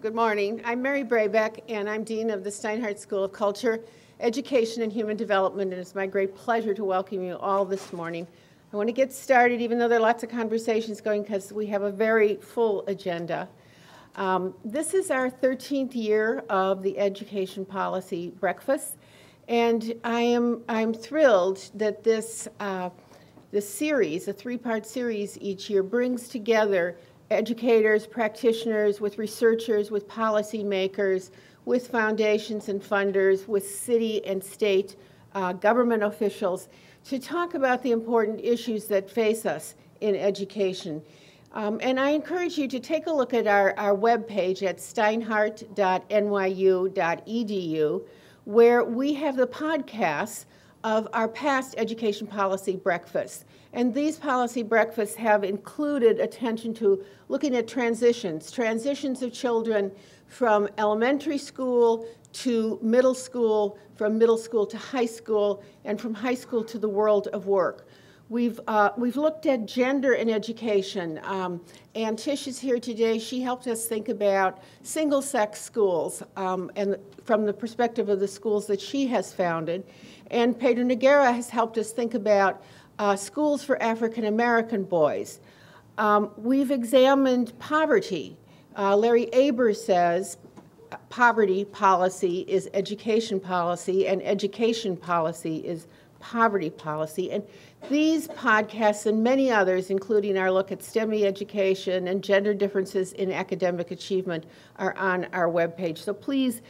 Good morning. I'm Mary Brabeck, and I'm Dean of the Steinhardt School of Culture, Education, and Human Development, and it's my great pleasure to welcome you all this morning. I want to get started, even though there are lots of conversations going, because we have a very full agenda. This is our 13th year of the Education Policy Breakfast, and I'm thrilled that this series, a three-part series each year, brings together educators, practitioners, with researchers, with policymakers, with foundations and funders, with city and state government officials to talk about the important issues that face us in education. And I encourage you to take a look at our webpage at steinhardt.nyu.edu, where we have the podcasts of our past education policy breakfasts. And these policy breakfasts have included attention to looking at transitions of children from elementary school to middle school, from middle school to high school, and from high school to the world of work. We've looked at gender in education. Ann Tish is here today. She helped us think about single-sex schools and from the perspective of the schools that she has founded. And Pedro Noguera has helped us think about schools for African American boys. We've examined poverty. Larry Aber says poverty policy is education policy, and education policy is poverty policy. And these podcasts and many others, including our look at STEM education and gender differences in academic achievement, are on our webpage. So please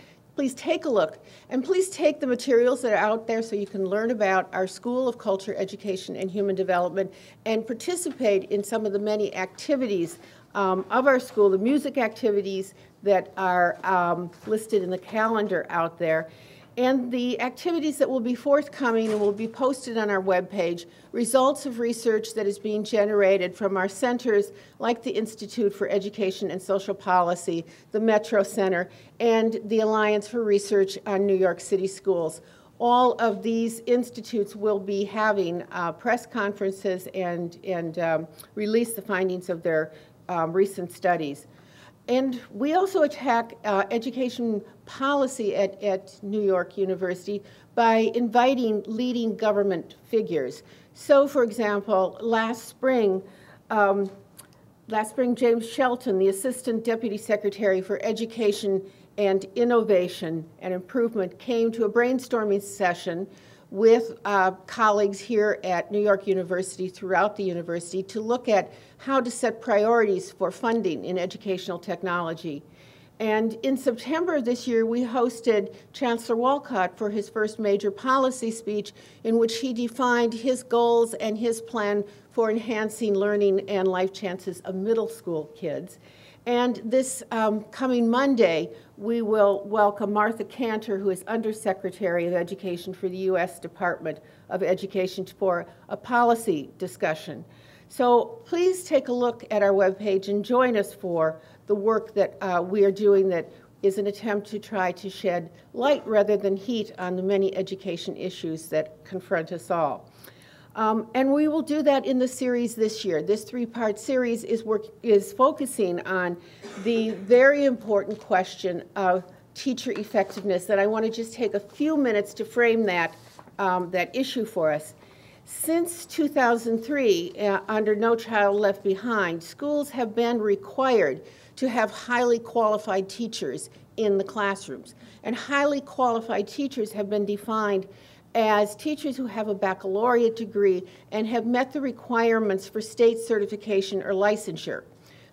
take a look, and please take the materials that are out there so you can learn about our School of Culture, Education, and Human Development and participate in some of the many activities of our school, the music activities that are listed in the calendar out there, and the activities that will be forthcoming and will be posted on our webpage, results of research that is being generated from our centers like the Institute for Education and Social Policy, the Metro Center, and the Alliance for Research on New York City Schools. All of these institutes will be having press conferences and release the findings of their recent studies. And we also attack education policy at New York University by inviting leading government figures. So, for example, last spring, James Shelton, the Assistant Deputy Secretary for Education and Innovation and Improvement, came to a brainstorming session with colleagues here at New York University, throughout the university, to look at how to set priorities for funding in educational technology. And in September of this year, we hosted Chancellor Walcott for his first major policy speech, in which he defined his goals and his plan for enhancing learning and life chances of middle school kids. And this coming Monday, we will welcome Martha Cantor, who is Undersecretary of Education for the U.S. Department of Education, for a policy discussion. So please take a look at our webpage and join us for the work that we are doing that is an attempt to try to shed light rather than heat on the many education issues that confront us all. And we will do that in the series this year. This three-part series is focusing on the very important question of teacher effectiveness, and I want to just take a few minutes to frame that issue for us. Since 2003, under No Child Left Behind, schools have been required to have highly qualified teachers in the classrooms. And highly qualified teachers have been defined as teachers who have a baccalaureate degree and have met the requirements for state certification or licensure.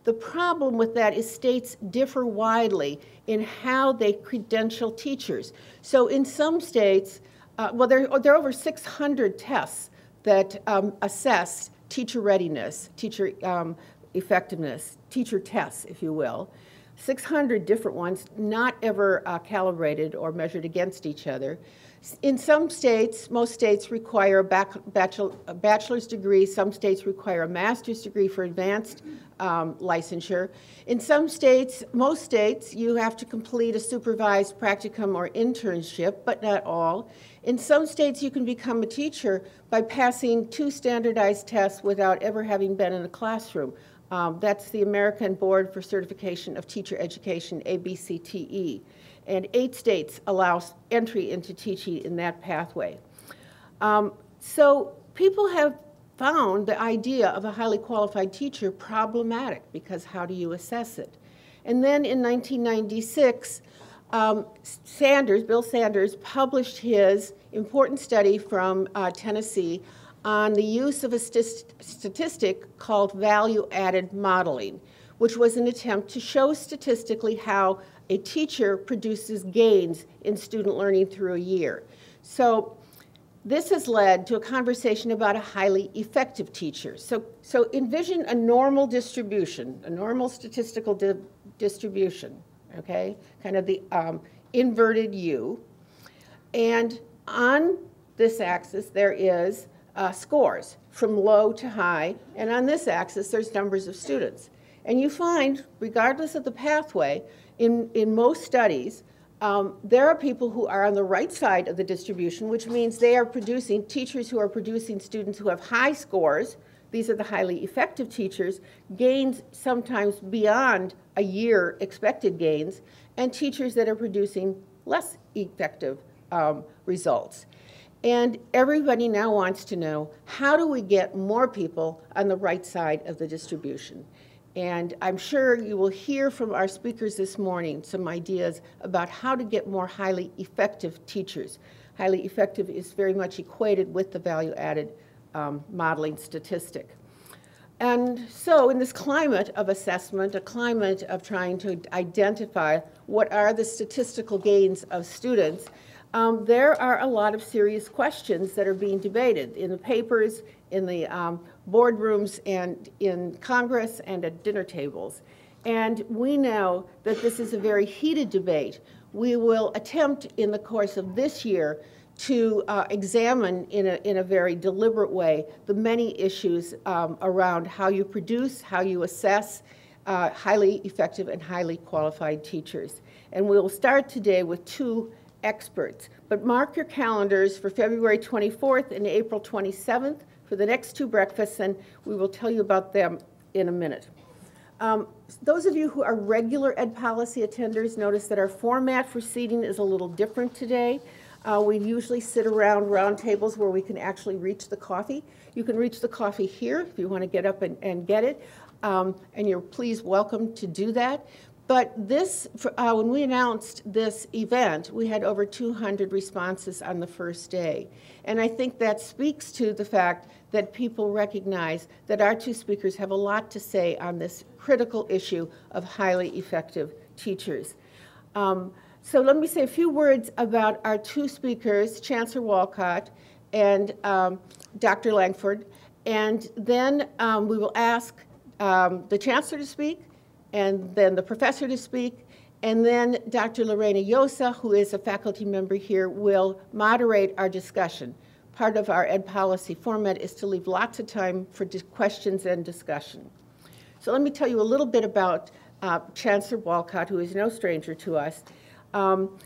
The problem with that is states differ widely in how they credential teachers. So in some states, there are over 600 tests that assess teacher readiness, teacher effectiveness, teacher tests, if you will. 600 different ones, not ever calibrated or measured against each other. In some states, most states require a bachelor's degree. Some states require a master's degree for advanced licensure. In some states, most states, you have to complete a supervised practicum or internship, but not all. In some states, you can become a teacher by passing 2 standardized tests without ever having been in a classroom. That's the American Board for Certification of Teacher Education, ABCTE. And 8 states allow entry into teaching in that pathway. So people have found the idea of a highly qualified teacher problematic, because how do you assess it? And then in 1996, Bill Sanders published his important study from Tennessee on the use of a statistic called value-added modeling, which was an attempt to show statistically how a teacher produces gains in student learning through a year. So this has led to a conversation about a highly effective teacher. So envision a normal distribution, a normal statistical distribution, okay? Kind of the inverted U. And on this axis, there is scores from low to high. And on this axis, there's numbers of students. And you find, regardless of the pathway, in most studies, there are people who are on the right side of the distribution, which means they are producing, teachers who are producing students who have high scores. These are the highly effective teachers, gains sometimes beyond a year expected gains, and teachers that are producing less effective results. And everybody now wants to know, how do we get more people on the right side of the distribution? And I'm sure you will hear from our speakers this morning some ideas about how to get more highly effective teachers. Highly effective is very much equated with the value-added modeling statistic. And so in this climate of assessment, a climate of trying to identify what are the statistical gains of students, there are a lot of serious questions that are being debated in the papers, in the boardrooms, and in Congress, and at dinner tables. And we know that this is a very heated debate. We will attempt in the course of this year to examine in a very deliberate way the many issues around how you produce, how you assess highly effective and highly qualified teachers. And we'll start today with 2 experts. But mark your calendars for February 24th and April 27th for the next 2 breakfasts, and we will tell you about them in a minute. Those of you who are regular Ed Policy attenders notice that our format for seating is a little different today. We usually sit around round tables where we can actually reach the coffee. You can reach the coffee here if you want to get up and get it, and you're please welcome to do that. But this, when we announced this event, we had over 200 responses on the first day. And I think that speaks to the fact that people recognize that our 2 speakers have a lot to say on this critical issue of highly effective teachers. So let me say a few words about our 2 speakers, Chancellor Walcott and Dr. Lankford. And then we will ask the Chancellor to speak, and then the professor to speak, and then Dr. Lorena Llosa, who is a faculty member here, will moderate our discussion. Part of our Ed Policy format is to leave lots of time for questions and discussion. So let me tell you a little bit about Chancellor Walcott, who is no stranger to us.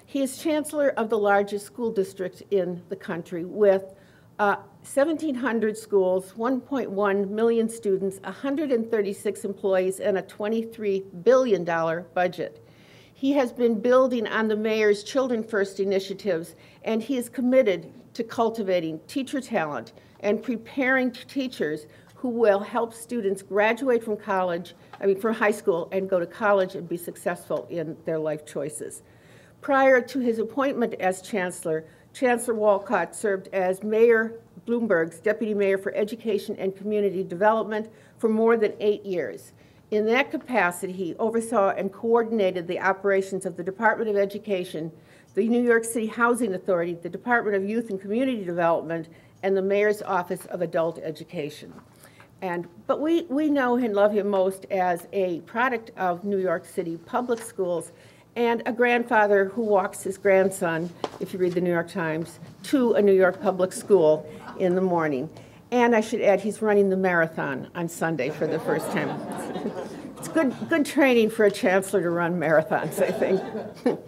He is Chancellor of the largest school district in the country with 1,700 schools, 1.1 million students, 136 employees, and a $23 billion budget. He has been building on the mayor's Children First initiatives, and he is committed to cultivating teacher talent and preparing teachers who will help students graduate from from high school and go to college and be successful in their life choices. Prior to his appointment as Chancellor, Chancellor Walcott served as Mayor Bloomberg's Deputy Mayor for Education and Community Development for more than 8 years. In that capacity, he oversaw and coordinated the operations of the Department of Education, the New York City Housing Authority, the Department of Youth and Community Development, and the Mayor's Office of Adult Education. But we know and love him most as a product of New York City public schools and a grandfather who walks his grandson, if you read the New York Times, to a New York public school in the morning. And I should add, he's running the marathon on Sunday for the first time. It's good training for a chancellor to run marathons, I think.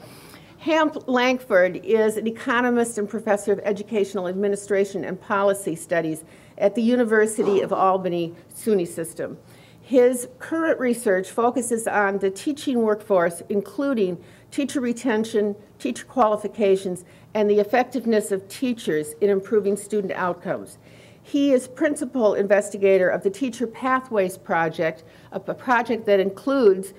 Hamp Lankford is an economist and professor of educational administration and policy studies at the University of Albany SUNY system. His current research focuses on the teaching workforce, including teacher retention, teacher qualifications, and the effectiveness of teachers in improving student outcomes. He is principal investigator of the Teacher Pathways Project, a project that includes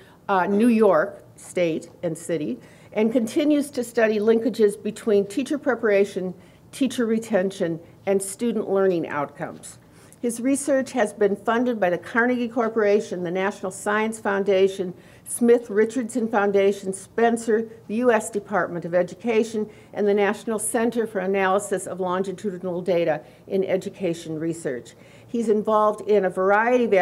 New York State and City, and continues to study linkages between teacher preparation, teacher retention, and student learning outcomes. His research has been funded by the Carnegie Corporation, the National Science Foundation, Smith Richardson Foundation, Spencer, the U.S. Department of Education, and the National Center for Analysis of Longitudinal Data in Education Research. He's involved in a variety of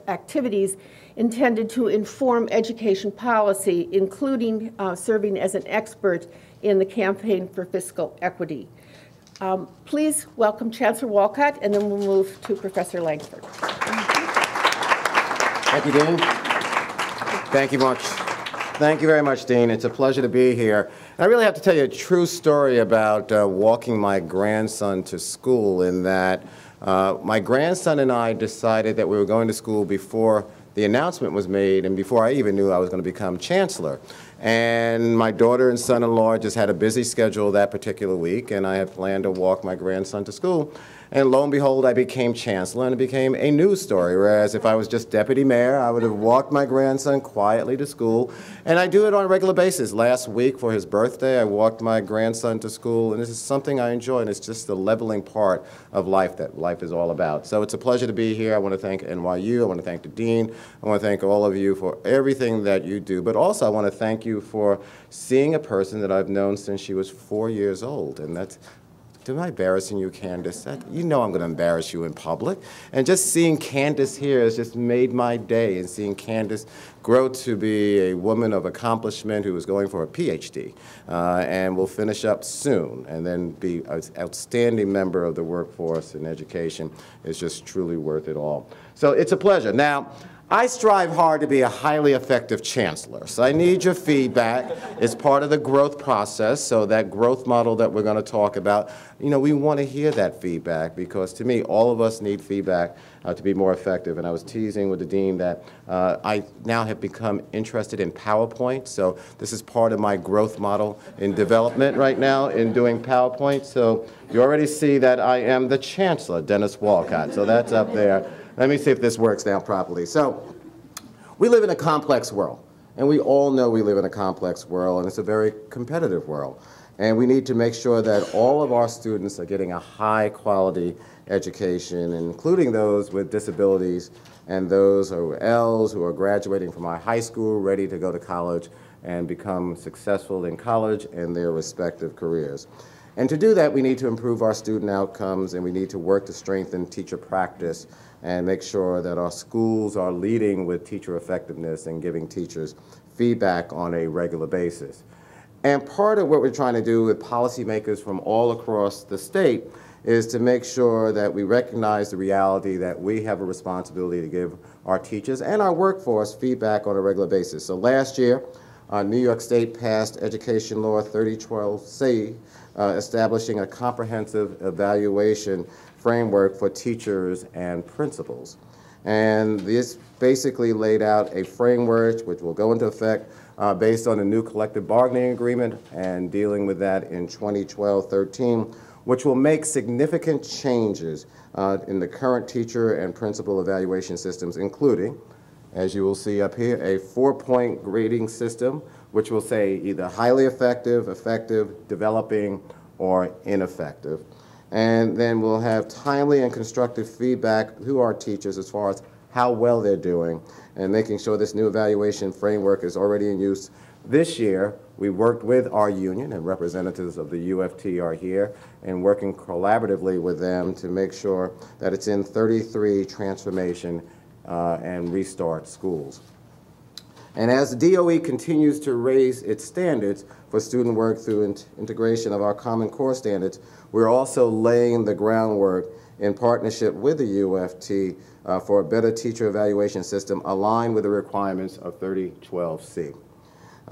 activities intended to inform education policy, including serving as an expert in the Campaign for Fiscal Equity. Please welcome Chancellor Walcott, and then we'll move to Professor Lankford. Thank you, Dean. Thank you much. Thank you very much, Dean. It's a pleasure to be here. And I really have to tell you a true story about walking my grandson to school, in that my grandson and I decided that we were going to school before the announcement was made and before I even knew I was going to become chancellor. And my daughter and son-in-law just had a busy schedule that particular week, and I had planned to walk my grandson to school. And lo and behold, I became chancellor, and it became a news story, whereas if I was just deputy mayor, I would have walked my grandson quietly to school. And I do it on a regular basis. Last week for his birthday, I walked my grandson to school, and this is something I enjoy, and it's just the leveling part of life that life is all about. So it's a pleasure to be here. I want to thank NYU. I want to thank the dean. I want to thank all of you for everything that you do. But also I want to thank you for seeing a person that I've known since she was 4 years old. And that's, am I embarrassing you, Candace? You know I'm going to embarrass you in public. And just seeing Candace here has just made my day, and seeing Candace grow to be a woman of accomplishment who is going for a PhD and will finish up soon, and then be an outstanding member of the workforce in education is just truly worth it all. So it's a pleasure. Now, I strive hard to be a highly effective chancellor, so I need your feedback. It's part of the growth process, so that growth model that we're going to talk about, you know, we want to hear that feedback, because to me, all of us need feedback to be more effective. And I was teasing with the dean that I now have become interested in PowerPoint, so this is part of my growth model in development right now in doing PowerPoint. So you already see that I am the Chancellor, Dennis Walcott, so that's up there. Let me see if this works now properly. So we live in a complex world, and we all know we live in a complex world, and it's a very competitive world. And we need to make sure that all of our students are getting a high-quality education, including those with disabilities and those who are Ls who are graduating from our high school, ready to go to college and become successful in college and their respective careers. And to do that, we need to improve our student outcomes, and we need to work to strengthen teacher practice and make sure that our schools are leading with teacher effectiveness and giving teachers feedback on a regular basis. And part of what we're trying to do with policymakers from all across the state is to make sure that we recognize the reality that we have a responsibility to give our teachers and our workforce feedback on a regular basis. So last year, New York State passed Education Law 3012C, establishing a comprehensive evaluation framework for teachers and principals. And this basically laid out a framework which will go into effect based on a new collective bargaining agreement and dealing with that in 2012-13, which will make significant changes in the current teacher and principal evaluation systems, including, as you will see up here, a 4-point grading system, which will say either highly effective, effective, developing, or ineffective. And then we'll have timely and constructive feedback to our teachers as far as how well they're doing, and making sure this new evaluation framework is already in use. This year, we worked with our union, and representatives of the UFT are here, and working collaboratively with them to make sure that it's in 33 transformation and restart schools. And as the DOE continues to raise its standards for student work through integration of our Common Core standards, we're also laying the groundwork in partnership with the UFT for a better teacher evaluation system aligned with the requirements of 3012C.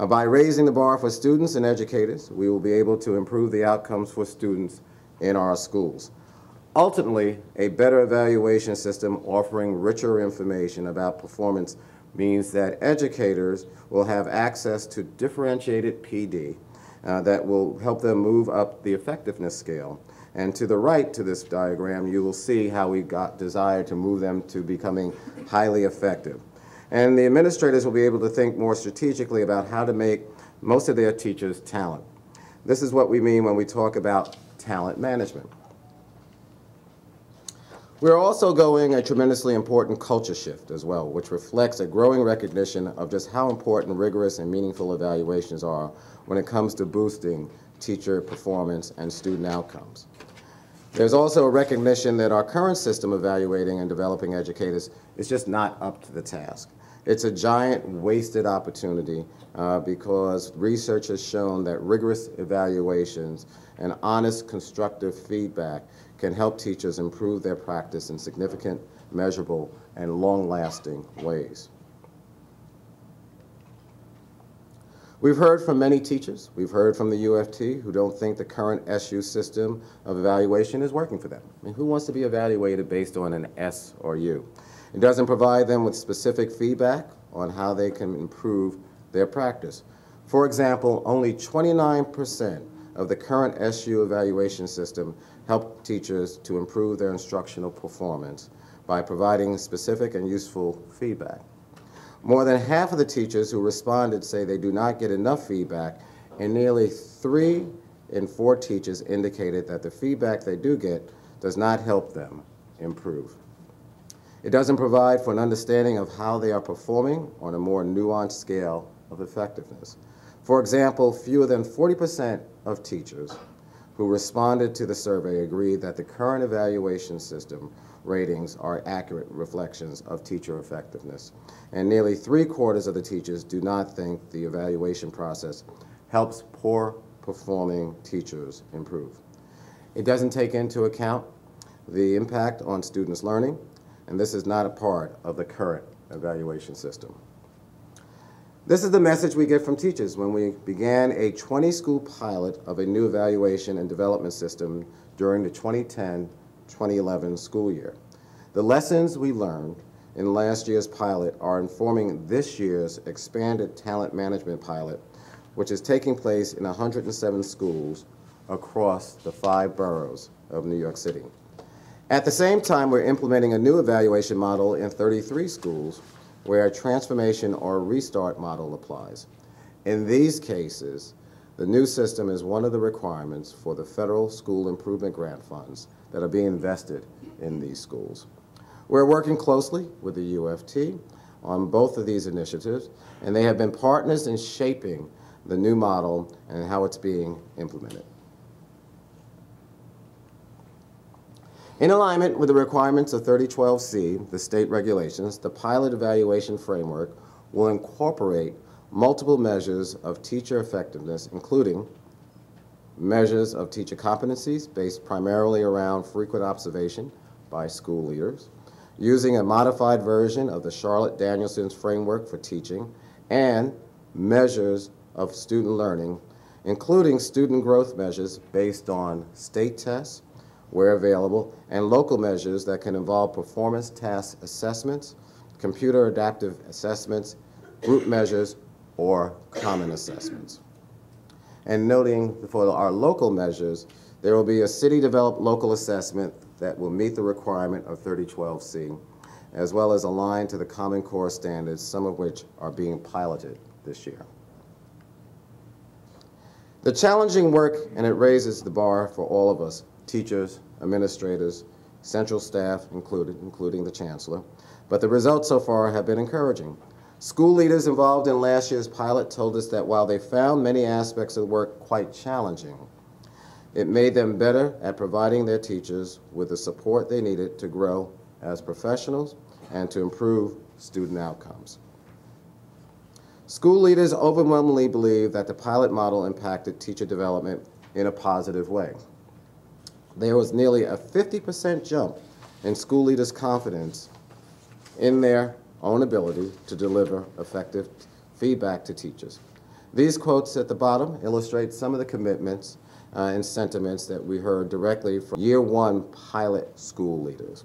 By raising the bar for students and educators, we will be able to improve the outcomes for students in our schools. Ultimately, a better evaluation system offering richer information about performance means that educators will have access to differentiated PD that will help them move up the effectiveness scale. And to the right to this diagram, you will see how we desire to move them to becoming highly effective. And the administrators will be able to think more strategically about how to make most of their teachers talent. This is what we mean when we talk about talent management. We're also going a tremendously important culture shift as well, which reflects a growing recognition of just how important rigorous and meaningful evaluations are when it comes to boosting teacher performance and student outcomes. There's also a recognition that our current system of evaluating and developing educators is just not up to the task. It's a giant wasted opportunity because research has shown that rigorous evaluations and honest, constructive feedback can help teachers improve their practice in significant, measurable, and long-lasting ways. We've heard from many teachers. We've heard from the UFT who don't think the current SU system of evaluation is working for them. I mean, who wants to be evaluated based on an S or U? It doesn't provide them with specific feedback on how they can improve their practice. For example, only 29% of the current SU evaluation system help teachers to improve their instructional performance by providing specific and useful feedback. More than half of the teachers who responded say they do not get enough feedback, and nearly 3 in 4 teachers indicated that the feedback they do get does not help them improve. It doesn't provide for an understanding of how they are performing on a more nuanced scale of effectiveness. For example, fewer than 40% of teachers who responded to the survey agreed that the current evaluation system ratings are accurate reflections of teacher effectiveness. And nearly 3/4 of the teachers do not think the evaluation process helps poor performing teachers improve. It doesn't take into account the impact on students' learning, and this is not a part of the current evaluation system. This is the message we get from teachers when we began a 20-school pilot of a new evaluation and development system during the 2010-2011 school year. The lessons we learned in last year's pilot are informing this year's expanded talent management pilot, which is taking place in 107 schools across the 5 boroughs of New York City. At the same time, we're implementing a new evaluation model in 33 schools where a transformation or restart model applies. In these cases, the new system is one of the requirements for the federal school improvement grant funds that are being invested in these schools. We're working closely with the UFT on both of these initiatives, and they have been partners in shaping the new model and how it's being implemented. In alignment with the requirements of 3012C, the state regulations, the pilot evaluation framework will incorporate multiple measures of teacher effectiveness, including measures of teacher competencies based primarily around frequent observation by school leaders, using a modified version of the Charlotte Danielson's framework for teaching, and measures of student learning, including student growth measures based on state tests, where available, and local measures that can involve performance task assessments, computer adaptive assessments, group measures, or common assessments. And noting for our local measures, there will be a city-developed local assessment that will meet the requirement of 3012C, as well as align to the Common Core standards, some of which are being piloted this year. The challenging work, and it raises the bar for all of us, teachers, administrators, central staff included, including the Chancellor, but the results so far have been encouraging. School leaders involved in last year's pilot told us that while they found many aspects of the work quite challenging, it made them better at providing their teachers with the support they needed to grow as professionals and to improve student outcomes. School leaders overwhelmingly believe that the pilot model impacted teacher development in a positive way. There was nearly a 50% jump in school leaders' confidence in their own ability to deliver effective feedback to teachers. These quotes at the bottom illustrate some of the commitments and sentiments that we heard directly from Year 1 pilot school leaders.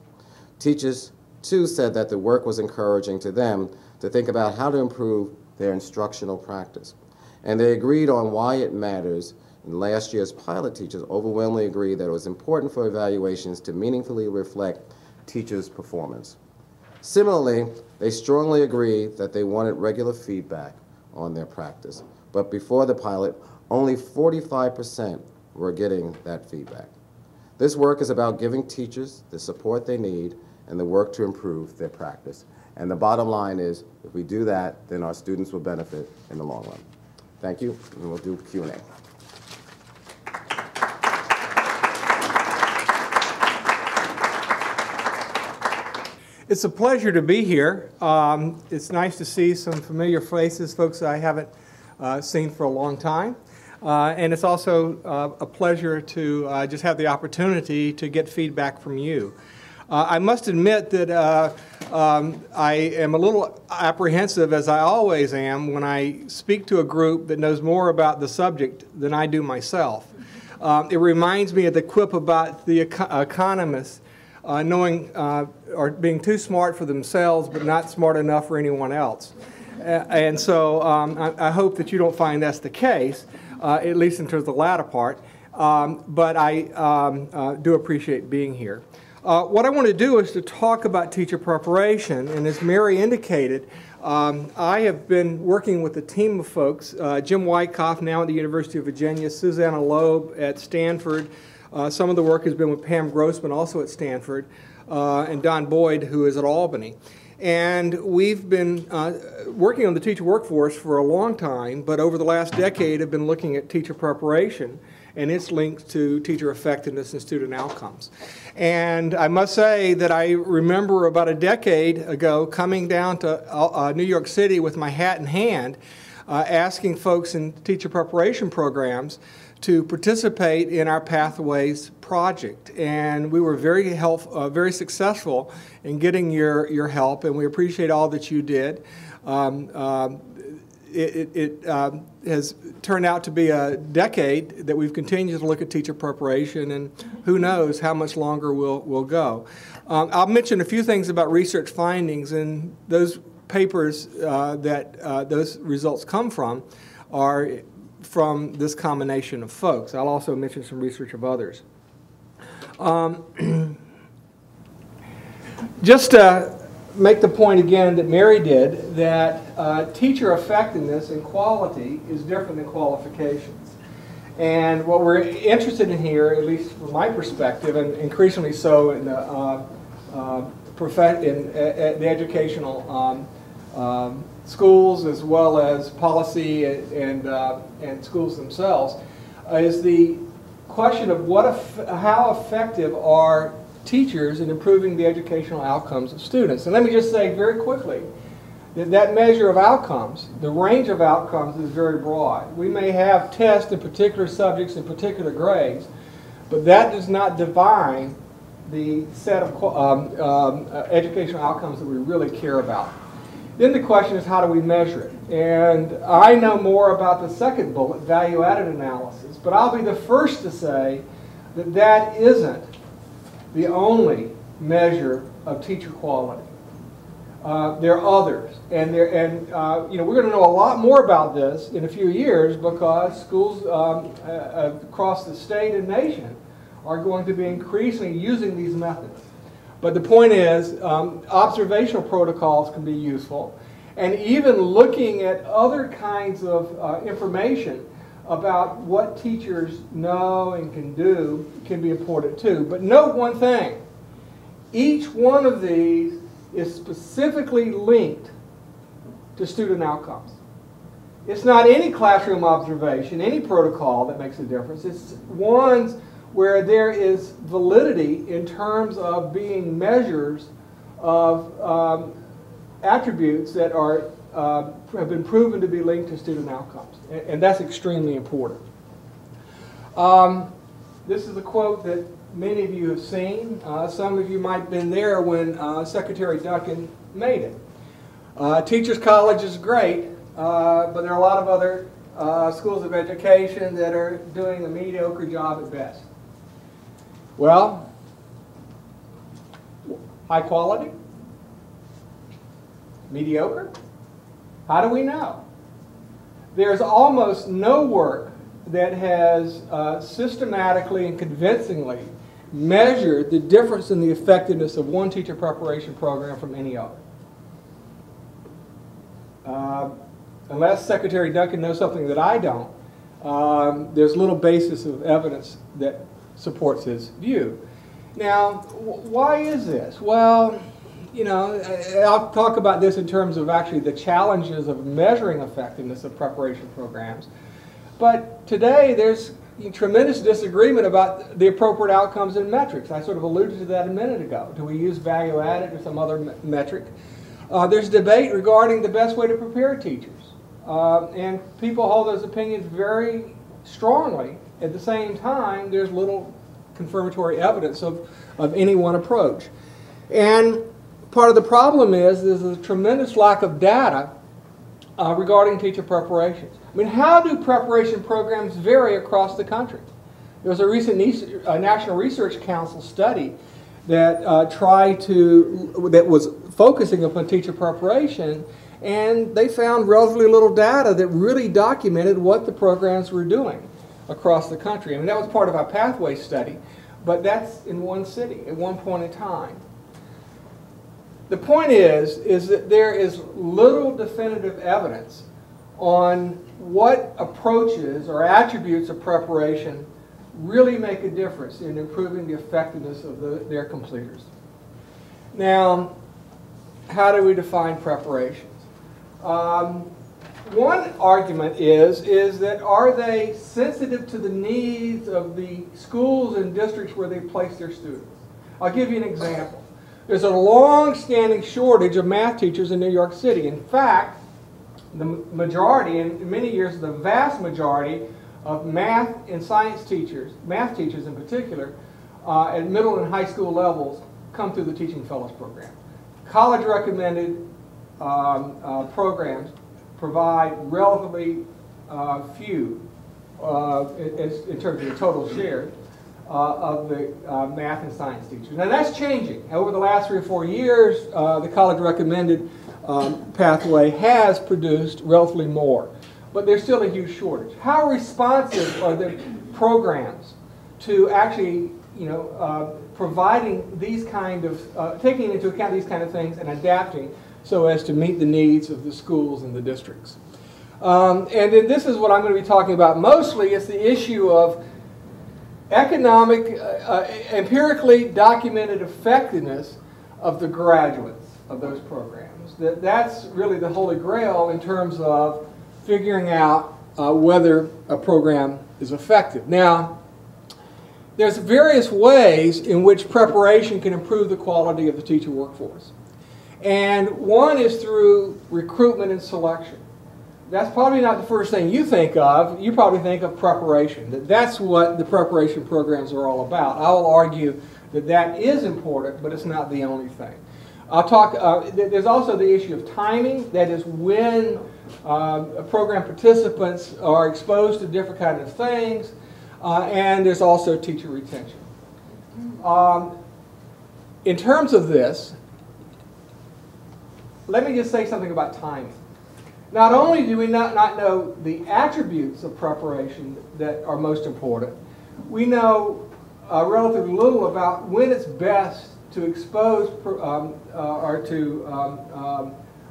Teachers, too, said that the work was encouraging to them to think about how to improve their instructional practice. And they agreed on why it matters. And last year's pilot teachers overwhelmingly agreed that it was important for evaluations to meaningfully reflect teachers' performance. Similarly, they strongly agreed that they wanted regular feedback on their practice. But before the pilot, only 45% were getting that feedback. This work is about giving teachers the support they need and the work to improve their practice. And the bottom line is, if we do that, then our students will benefit in the long run. Thank you, and we'll do Q&A. It's a pleasure to be here. It's nice to see some familiar faces, folks that I haven't seen for a long time. And it's also a pleasure to just have the opportunity to get feedback from you. I must admit that I am a little apprehensive, as I always am, when I speak to a group that knows more about the subject than I do myself. It reminds me of the quip about the economists knowing or being too smart for themselves but not smart enough for anyone else. And so I hope that you don't find that's the case, at least in terms of the latter part. But I do appreciate being here. What I want to do is to talk about teacher preparation, and as Mary indicated, I have been working with a team of folks, Jim Wyckoff now at the University of Virginia, Susanna Loeb at Stanford, some of the work has been with Pam Grossman also at Stanford, and Don Boyd, who is at Albany. And we've been working on the teacher workforce for a long time, but over the last decade have been looking at teacher preparation and its links to teacher effectiveness and student outcomes. And I must say that I remember about a decade ago coming down to New York City with my hat in hand, asking folks in teacher preparation programs to participate in our Pathways project. And we were very successful in getting your help, and we appreciate all that you did. It has turned out to be a decade that we've continued to look at teacher preparation, and who knows how much longer we'll go. I'll mention a few things about research findings, and those papers that those results come from are from this combination of folks. I'll also mention some research of others. Just to make the point again that Mary did, that teacher effectiveness and quality is different than qualifications. And what we're interested in here, at least from my perspective, and increasingly so in the, the educational schools as well as policy and schools themselves, is the question of how effective are teachers in improving the educational outcomes of students. And let me just say very quickly that that measure of outcomes, the range of outcomes, is very broad. We may have tests in particular subjects in particular grades, but that does not define the set of educational outcomes that we really care about. Then the question is, how do we measure it? And I know more about the second bullet, value-added analysis, but I'll be the first to say that that isn't the only measure of teacher quality. There are others, and we're going to know a lot more about this in a few years because schools across the state and nation are going to be increasingly using these methods. But the point is, observational protocols can be useful, and even looking at other kinds of information about what teachers know and can do can be important too. But note one thing. Each one of these is specifically linked to student outcomes. It's not any classroom observation, any protocol that makes a difference. It's ones where there is validity in terms of being measures of attributes that have been proven to be linked to student outcomes. And that's extremely important. This is a quote that many of you have seen. Some of you might have been there when Secretary Duncan made it. Teachers College is great, but there are a lot of other schools of education that are doing a mediocre job at best? Well, high quality? Mediocre? How do we know? There's almost no work that has systematically and convincingly measured the difference in the effectiveness of one teacher preparation program from any other. Unless Secretary Duncan knows something that I don't, there's little basis of evidence that supports his view. Now, why is this? Well, you know, I'll talk about this in terms of actually the challenges of measuring effectiveness of preparation programs. But today there's tremendous disagreement about the appropriate outcomes and metrics. I sort of alluded to that a minute ago. Do we use value added or some other metric? There's debate regarding the best way to prepare teachers. And people hold those opinions very strongly. At the same time, there's little confirmatory evidence of any one approach. And part of the problem is there's a tremendous lack of data regarding teacher preparations. I mean, how do preparation programs vary across the country? There was a recent National Research Council study that that was focusing upon teacher preparation, and they found relatively little data that really documented what the programs were doing across the country. I mean, that was part of our pathway study, but that's in one city at one point in time. The point is that there is little definitive evidence on what approaches or attributes of preparation really make a difference in improving the effectiveness of their completers. Now, how do we define preparations? One argument is that are they sensitive to the needs of the schools and districts where they place their students? I'll give you an example. There's a long-standing shortage of math teachers in New York City. In fact, the majority, in many years, the vast majority of math and science teachers, math teachers in particular, at middle and high school levels, come through the Teaching Fellows Program. College-recommended programs provide relatively few, in terms of the total share, of the math and science teachers. Now that's changing. Over the last 3 or 4 years, the college-recommended pathway has produced relatively more, but there's still a huge shortage. How responsive are the programs to actually, providing these kind of, taking into account these kind of things and adapting so as to meet the needs of the schools and the districts? And then this is what I'm going to be talking about mostly. It's the issue of economic, empirically documented effectiveness of the graduates of those programs. That's really the holy grail in terms of figuring out whether a program is effective. Now, there's various ways in which preparation can improve the quality of the teacher workforce. And one is through recruitment and selection. That's probably not the first thing you think of. You probably think of preparation. That's what the preparation programs are all about. I will argue that that is important, but it's not the only thing. I'll talk, there's also the issue of timing. That is when program participants are exposed to different kinds of things. And there's also teacher retention. In terms of this, let me just say something about timing. Not only do we not know the attributes of preparation that are most important, we know relatively little about when it's best to expose or to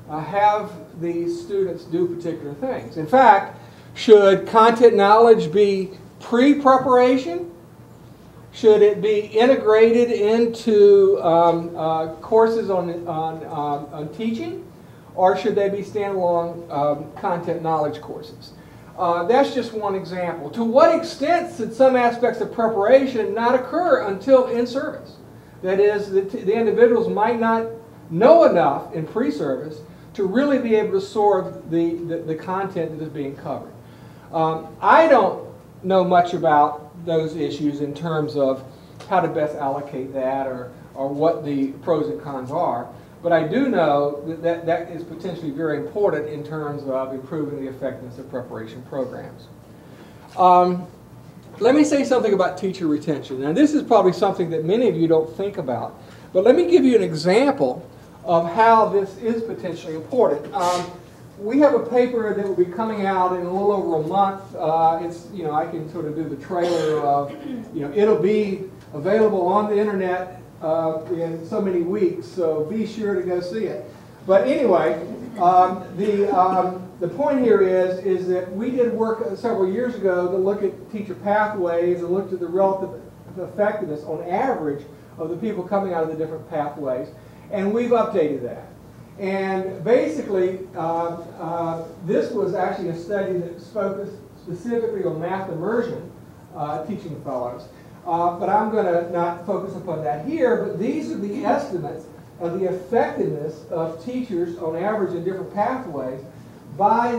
have these students do particular things. In fact, should content knowledge be pre-preparation? Should it be integrated into courses on teaching? Or should they be standalone content knowledge courses? That's just one example. To what extent should some aspects of preparation not occur until in service? That is, the individuals might not know enough in pre-service to really be able to absorb the content that is being covered. I don't know much about those issues in terms of how to best allocate that or what the pros and cons are. But I do know that that is potentially very important in terms of improving the effectiveness of preparation programs. Let me say something about teacher retention. Now, this is probably something that many of you don't think about, but let me give you an example of how this is potentially important. We have a paper that will be coming out in a little over a month. It's, you know, I can sort of do the trailer of, you know, it'll be available on the internet in so many weeks, so be sure to go see it. But anyway, the point here is that we did work several years ago to look at teacher pathways and looked at the relative effectiveness on average of the people coming out of the different pathways, and we've updated that. And basically, this was actually a study that focused specifically on math immersion teaching fellows. But I'm going to not focus upon that here, but these are the estimates of the effectiveness of teachers on average in different pathways by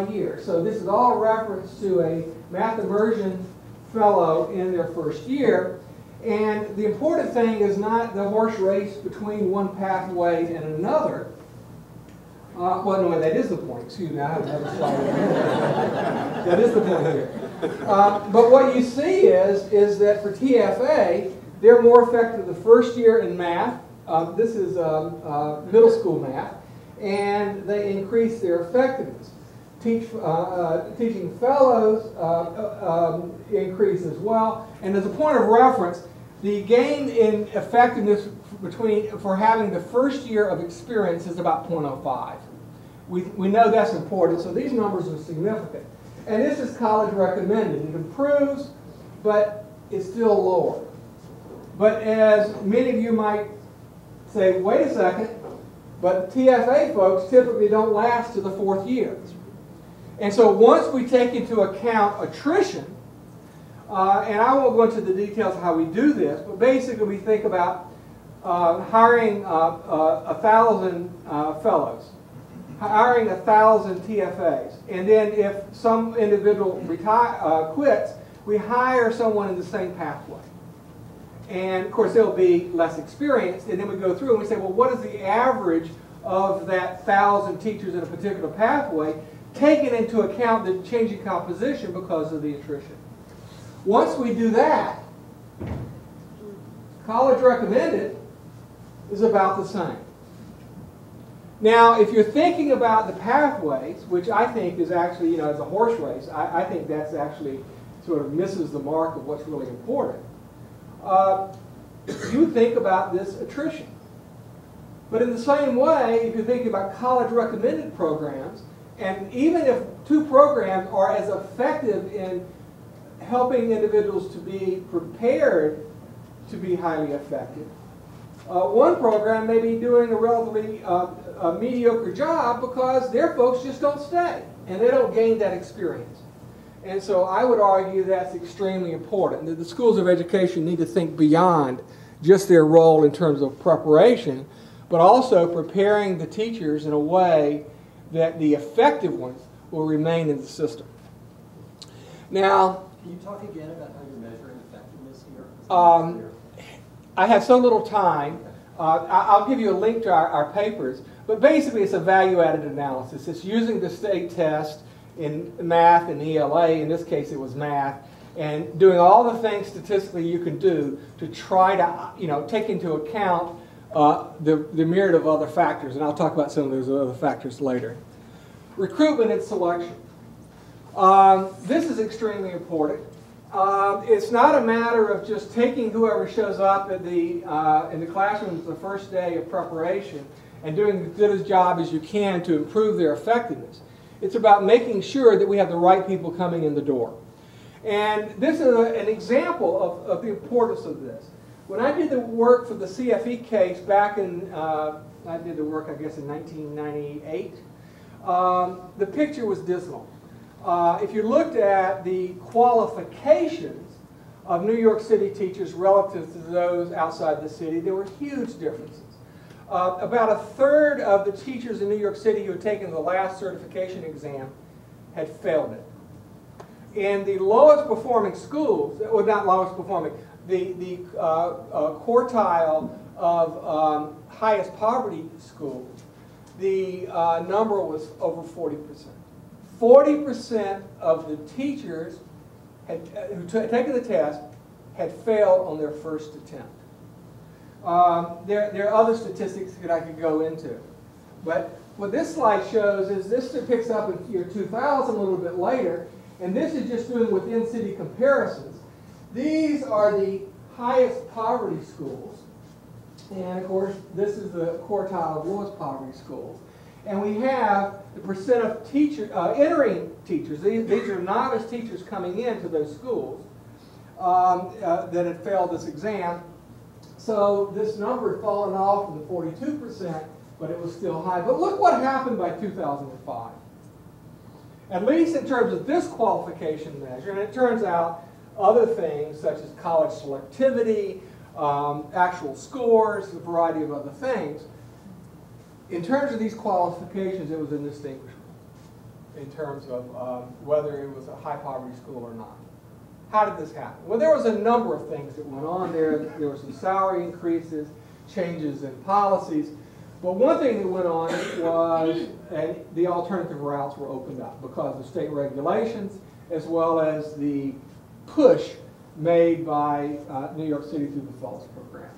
year. So this is all reference to a math immersion fellow in their first year. And the important thing is not the horse race between one pathway and another. Well, no, that is the point. Excuse me, I have another slide. That is the point here. But what you see is that for TFA, they're more effective the first year in math. This is middle school math. And they increase their effectiveness. Teaching fellows increase as well. And as a point of reference, the gain in effectiveness for having the first year of experience is about 0.05. We know that's important, so these numbers are significant. And this is college recommended. It improves, but it's still lower. But as many of you might say, wait a second, but TFA folks typically don't last to the fourth year. And so once we take into account attrition, and I won't go into the details of how we do this, but basically we think about hiring 1,000 fellows, hiring 1,000 TFAs, and then if some individual quits, we hire someone in the same pathway. And of course they'll be less experienced, and then we go through and we say, well, what is the average of that 1,000 teachers in a particular pathway, taking into account the changing composition because of the attrition. Once we do that, college recommended is about the same. Now, if you're thinking about the pathways, which I think is actually, you know, as a horse race, I think that's actually sort of misses the mark of what's really important. You think about this attrition. But in the same way, if you're thinking about college recommended programs, and even if two programs are as effective in helping individuals to be prepared to be highly effective, one program may be doing a relatively mediocre job because their folks just don't stay and they don't gain that experience. And so I would argue that's extremely important. The schools of education need to think beyond just their role in terms of preparation, but also preparing the teachers in a way that the effective ones will remain in the system. Now, can you talk again about how you're measuring effectiveness here? I have so little time. I'll give you a link to our papers, but basically it's a value-added analysis. It's using the state test in math and ELA, in this case it was math, and doing all the things statistically you can do to try to, you know, take into account the myriad of other factors, and I'll talk about some of those other factors later. Recruitment and selection. This is extremely important. It's not a matter of just taking whoever shows up at in the classroom the first day of preparation and doing as good a job as you can to improve their effectiveness. It's about making sure that we have the right people coming in the door. And this is an example of the importance of this. When I did the work for the CFE case back in, I did the work I guess in 1998, the picture was dismal. If you looked at the qualifications of New York City teachers relative to those outside the city, there were huge differences. About a third of the teachers in New York City who had taken the last certification exam had failed it. In the lowest performing schools, well, not lowest performing, the quartile of highest poverty schools, the number was over 40%. 40% of the teachers who had taken the test had failed on their first attempt. There are other statistics that I could go into. But what this slide shows is this picks up in year 2000 a little bit later, and this is just doing within-city comparisons. These are the highest poverty schools. And of course, this is the quartile of lowest poverty schools. And we have the percent of entering teachers. These are novice teachers coming into those schools that had failed this exam. So this number had fallen off from the 42%, but it was still high. But look what happened by 2005. At least in terms of this qualification measure, and it turns out other things such as college selectivity, actual scores, a variety of other things. In terms of these qualifications, it was indistinguishable in terms of whether it was a high poverty school or not. How did this happen? Well, there was a number of things that went on there. There were some salary increases, changes in policies. But one thing that went on was the alternative routes were opened up because of state regulations as well as the push made by New York City through the Fellows Program.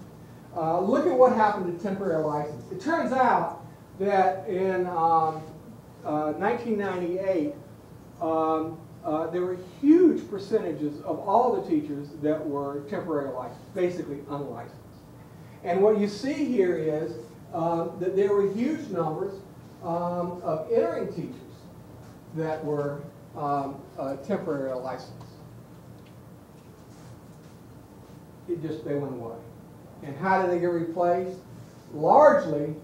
Look at what happened to temporary license. It turns out that in 1998, there were huge percentages of all the teachers that were temporary licensed, basically unlicensed. And what you see here is that there were huge numbers of entering teachers that were temporary licensed. They went away. And how did they get replaced? Largely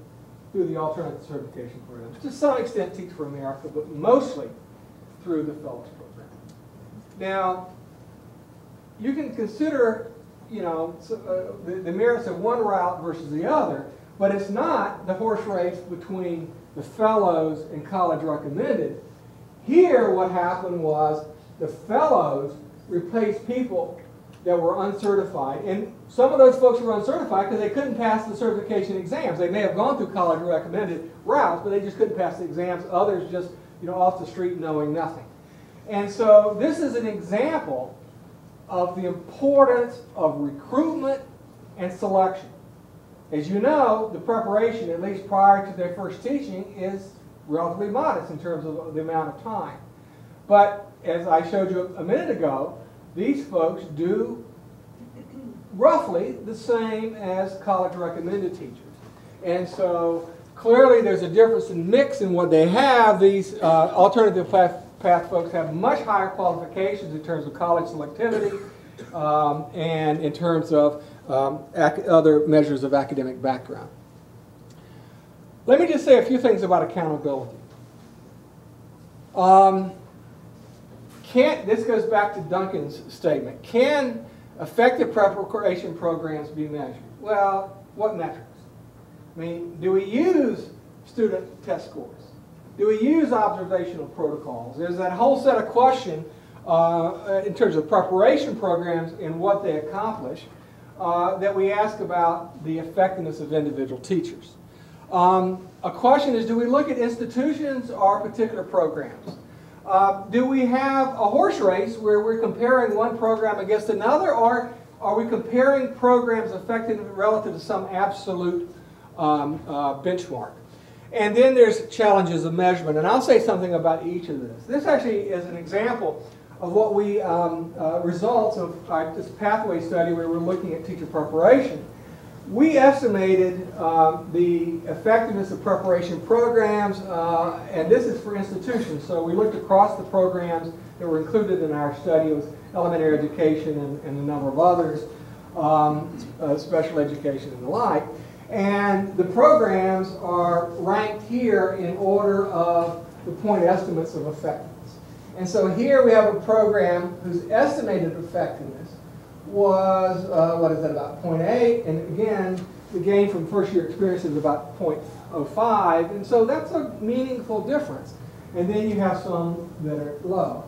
through the alternative certification program. To some extent, Teach for America, but mostly through the Fellows Program. Now, you can consider, the merits of one route versus the other, but it's not the horse race between the Fellows and College Recommended. Here, what happened was the Fellows replaced people that were uncertified. And some of those folks were uncertified because they couldn't pass the certification exams. They may have gone through college recommended routes, but they just couldn't pass the exams. Others just, off the street knowing nothing. And so this is an example of the importance of recruitment and selection. As you know, the preparation, at least prior to their first teaching, is relatively modest in terms of the amount of time. But as I showed you a minute ago, these folks do roughly the same as college recommended teachers. And so clearly there's a difference in mix in what they have. These alternative path folks have much higher qualifications in terms of college selectivity and in terms of other measures of academic background. Let me just say a few things about accountability. This goes back to Duncan's statement. Can effective preparation programs be measured? Well, what metrics? I mean, do we use student test scores? Do we use observational protocols? There's that whole set of questions in terms of preparation programs and what they accomplish that we ask about the effectiveness of individual teachers. A question is, do we look at institutions or particular programs? Do we have a horse race where we're comparing one program against another, or are we comparing programs' effectiveness relative to some absolute benchmark? And then there's challenges of measurement, and I'll say something about each of this. This actually is an example of what we, results of this pathway study where we're looking at teacher preparation. We estimated the effectiveness of preparation programs, and this is for institutions. So we looked across the programs that were included in our study. It was elementary education and a number of others, special education and the like. And the programs are ranked here in order of the point estimates of effectiveness. And so here we have a program whose estimated effectiveness was, about 0.8, and again, the gain from first year experience is about 0.05, and so that's a meaningful difference. And then you have some that are low.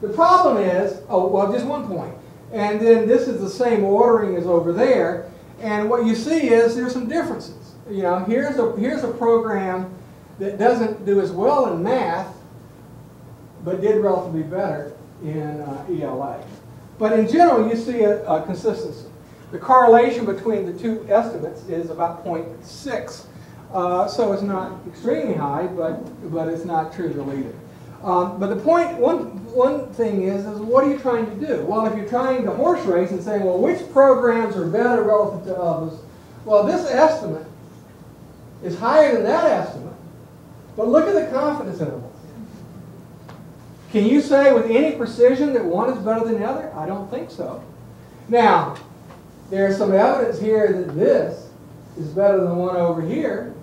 The problem is, just one point, and then this is the same ordering as over there, And what you see is there's some differences. You know, here's a program that doesn't do as well in math, but did relatively better in ELA. But in general, you see a consistency. The correlation between the two estimates is about 0.6. So it's not extremely high, but it's not trivial either. But the point, one thing is what are you trying to do? Well, if you're trying to horse race and saying, well, which programs are better relative to others? Well, this estimate is higher than that estimate, but look at the confidence intervals. Can you say with any precision that one is better than the other? I don't think so. Now, there's some evidence here that this is better than one over here.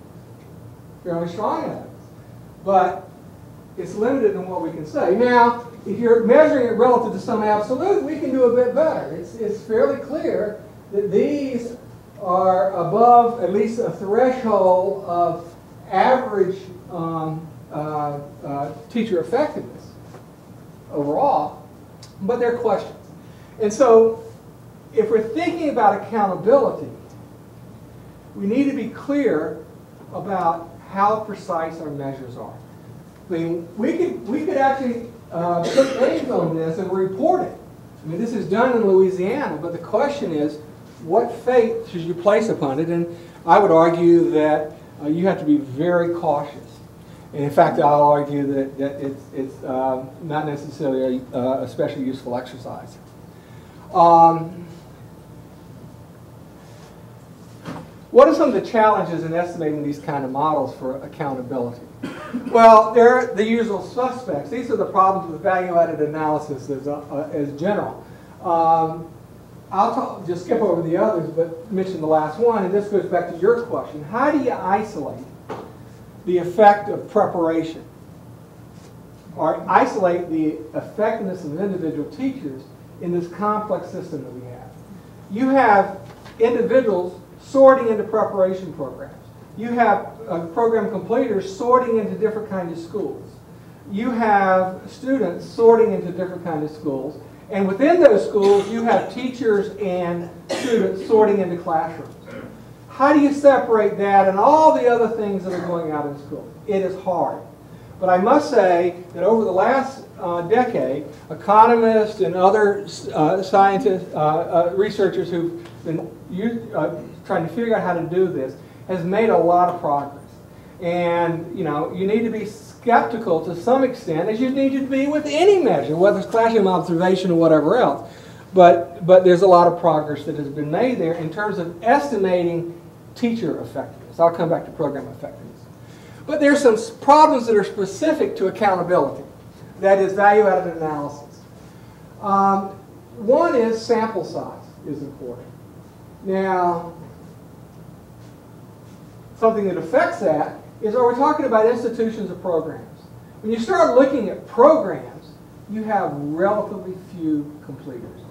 Fairly strong evidence. But it's limited in what we can say. Now, if you're measuring it relative to some absolute, we can do a bit better. It's fairly clear that these are above at least a threshold of average teacher effectiveness overall, but they're questions. And so, if we're thinking about accountability, we need to be clear about how precise our measures are. I mean, we could actually put names on this and report it. I mean, this is done in Louisiana, but the question is, what faith should you place upon it? And I would argue that you have to be very cautious. And in fact, I'll argue that it's not necessarily a especially useful exercise. What are some of the challenges in estimating these kind of models for accountability? Well, they're the usual suspects. These are the problems with value-added analysis as general. I'll just skip over the others, but mention the last one, and this goes back to your question. How do you isolate the effect of preparation, or isolate the effectiveness of individual teachers in this complex system that we have? You have individuals sorting into preparation programs. You have program completers sorting into different kinds of schools. You have students sorting into different kinds of schools. And within those schools, you have teachers and students sorting into classrooms. How do you separate that and all the other things that are going out in school? It is hard. But I must say that over the last decade, economists and other scientists, researchers who've been trying to figure out how to do this has made a lot of progress. And you know, you need to be skeptical to some extent, as you need to be with any measure, whether it's classroom observation or whatever else. But there's a lot of progress that has been made there in terms of estimating teacher effectiveness. I'll come back to program effectiveness. But there's some problems that are specific to accountability. That is value-added analysis. One is sample size is important. Now, something that affects that is, are we talking about institutions or programs? When you start looking at programs, you have relatively few completers.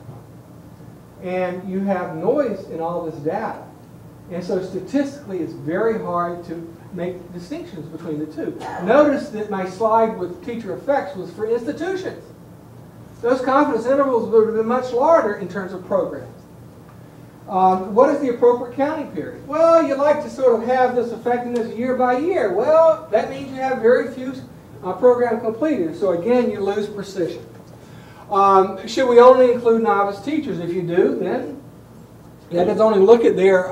And you have noise in all this data. And so statistically, it's very hard to make distinctions between the two. Notice that my slide with teacher effects was for institutions. Those confidence intervals would have been much larger in terms of programs. What is the appropriate counting period? Well, you like to sort of have this effectiveness year by year. Well, that means you have very few program completers. So again, you lose precision. Should we only include novice teachers? If you do, then let's only look at their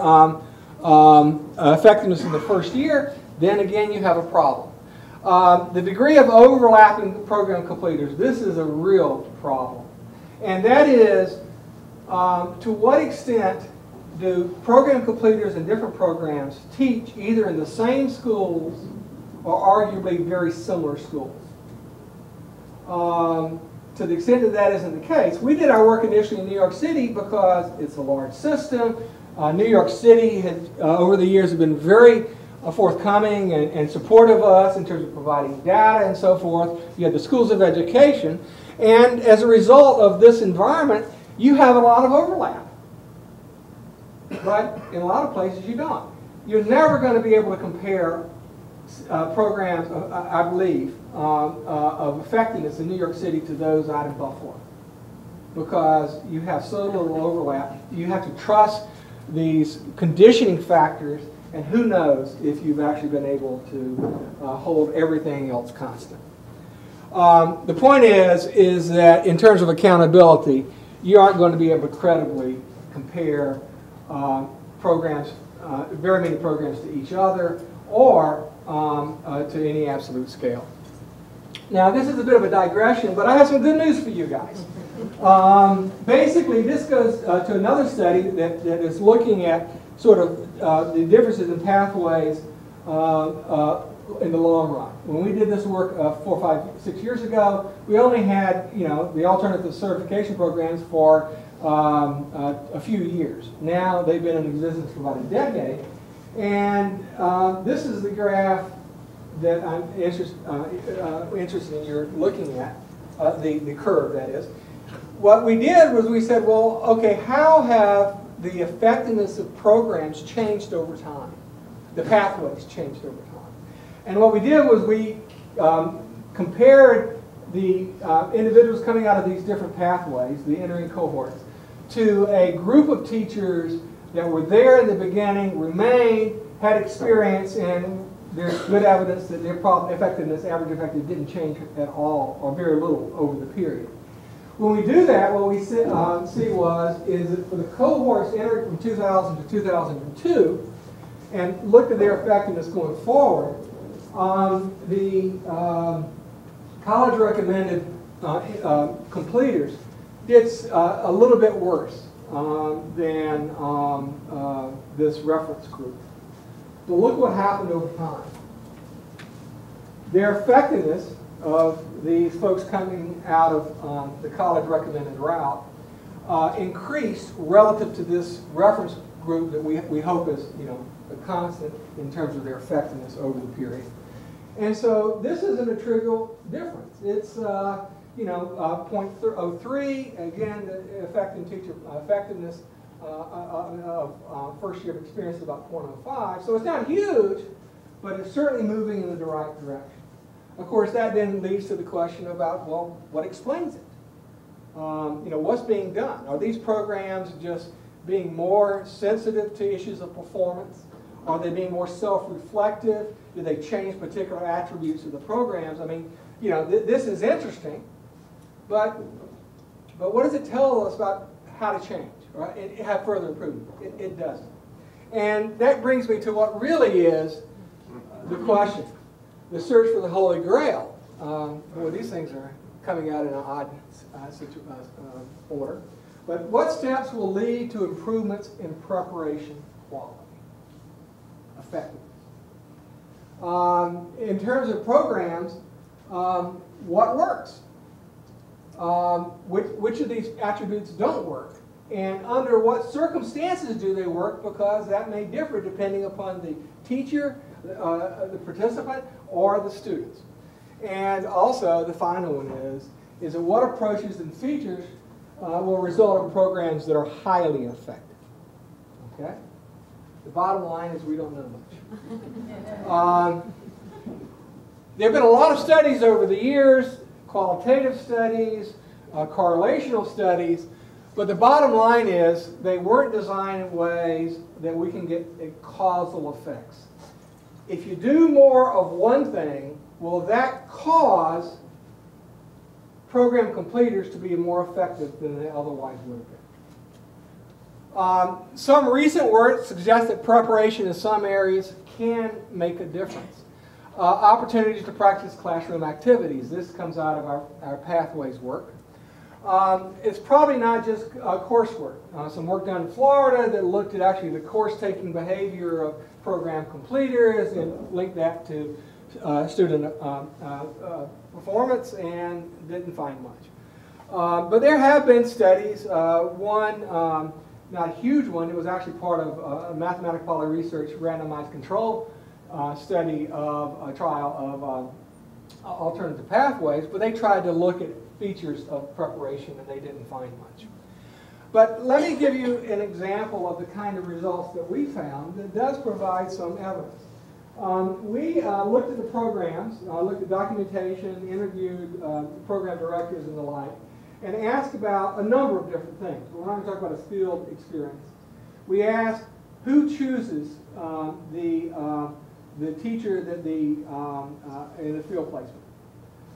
effectiveness in the first year. Then again, you have a problem. The degree of overlapping program completers, this is a real problem. And that is, to what extent do program completers in different programs teach either in the same schools or arguably very similar schools? To the extent that that isn't the case, we did our work initially in New York City because it's a large system. New York City has, over the years, have been very forthcoming and supportive of us in terms of providing data and so forth. You had the schools of education. And as a result of this environment, you have a lot of overlap. But in a lot of places, you don't. You're never going to be able to compare programs, I believe, of effectiveness in New York City to those out in Buffalo, because you have so little overlap. You have to trust these conditioning factors, and who knows if you've actually been able to hold everything else constant. The point is that in terms of accountability, you aren't going to be able to credibly compare programs, very many programs to each other, or to any absolute scale. Now, this is a bit of a digression, but I have some good news for you guys. Basically, this goes to another study that is looking at sort of the differences in pathways in the long run. When we did this work 4, 5, 6 years ago, we only had, you know, the alternative certification programs for a few years. Now they've been in existence for about a decade, and this is the graph that I'm interested in your looking at, the curve, that is. What we did was we said, well, okay, how have the effectiveness of programs changed over time? The pathways changed over time. And what we did was we compared the individuals coming out of these different pathways, the entering cohorts, to a group of teachers that were there in the beginning, remained, had experience, and there's good evidence that their problem effectiveness, average effectiveness, didn't change at all or very little over the period. When we do that, what we see is that for the cohorts entered from 2000 to 2002 and looked at their effectiveness going forward, the college recommended completers did a little bit worse than this reference group. But look what happened over time. Their effectiveness of these folks coming out of the college recommended route increased relative to this reference group that we hope is, you know, a constant in terms of their effectiveness over the period. And so this isn't a trivial difference. It's you know, 0.03. Again, the effective teacher effectiveness of first year of experience is about 0.05. So it's not huge, but it's certainly moving in the right direction. Of course, that then leads to the question about, well, what explains it? You know, what's being done? Are these programs just being more sensitive to issues of performance? Are they being more self-reflective? Do they change particular attributes of the programs? I mean, you know, this is interesting, but what does it tell us about how to change, right? And have further improvement? It doesn't. And that brings me to what really is the question. The search for the Holy Grail. Boy, these things are coming out in an odd order. But what steps will lead to improvements in preparation quality? Effectiveness. In terms of programs, what works? Which of these attributes don't work? And under what circumstances do they work? Because that may differ depending upon the teacher, the participant, or the students. And also, the final one is that what approaches and features will result in programs that are highly effective. Okay? The bottom line is we don't know much. There have been a lot of studies over the years, qualitative studies, correlational studies, but the bottom line is they weren't designed in ways that we can get causal effects. If you do more of one thing, will that cause program completers to be more effective than they otherwise would have been? Some recent work suggests that preparation in some areas can make a difference. Opportunities to practice classroom activities. This comes out of our Pathways work. It's probably not just coursework. Some work done in Florida that looked at actually the course-taking behavior of program completers and linked that to student performance and didn't find much. But there have been studies. One, not a huge one, it was actually part of a mathematical poly research randomized control study of a trial of alternative pathways, but they tried to look at features of preparation and they didn't find much. But let me give you an example of the kind of results that we found that does provide some evidence. We looked at the programs, looked at documentation, interviewed program directors and the like, and asked about a number of different things. We're not going to talk about a field experience. We ask who chooses the teacher that in the field placement.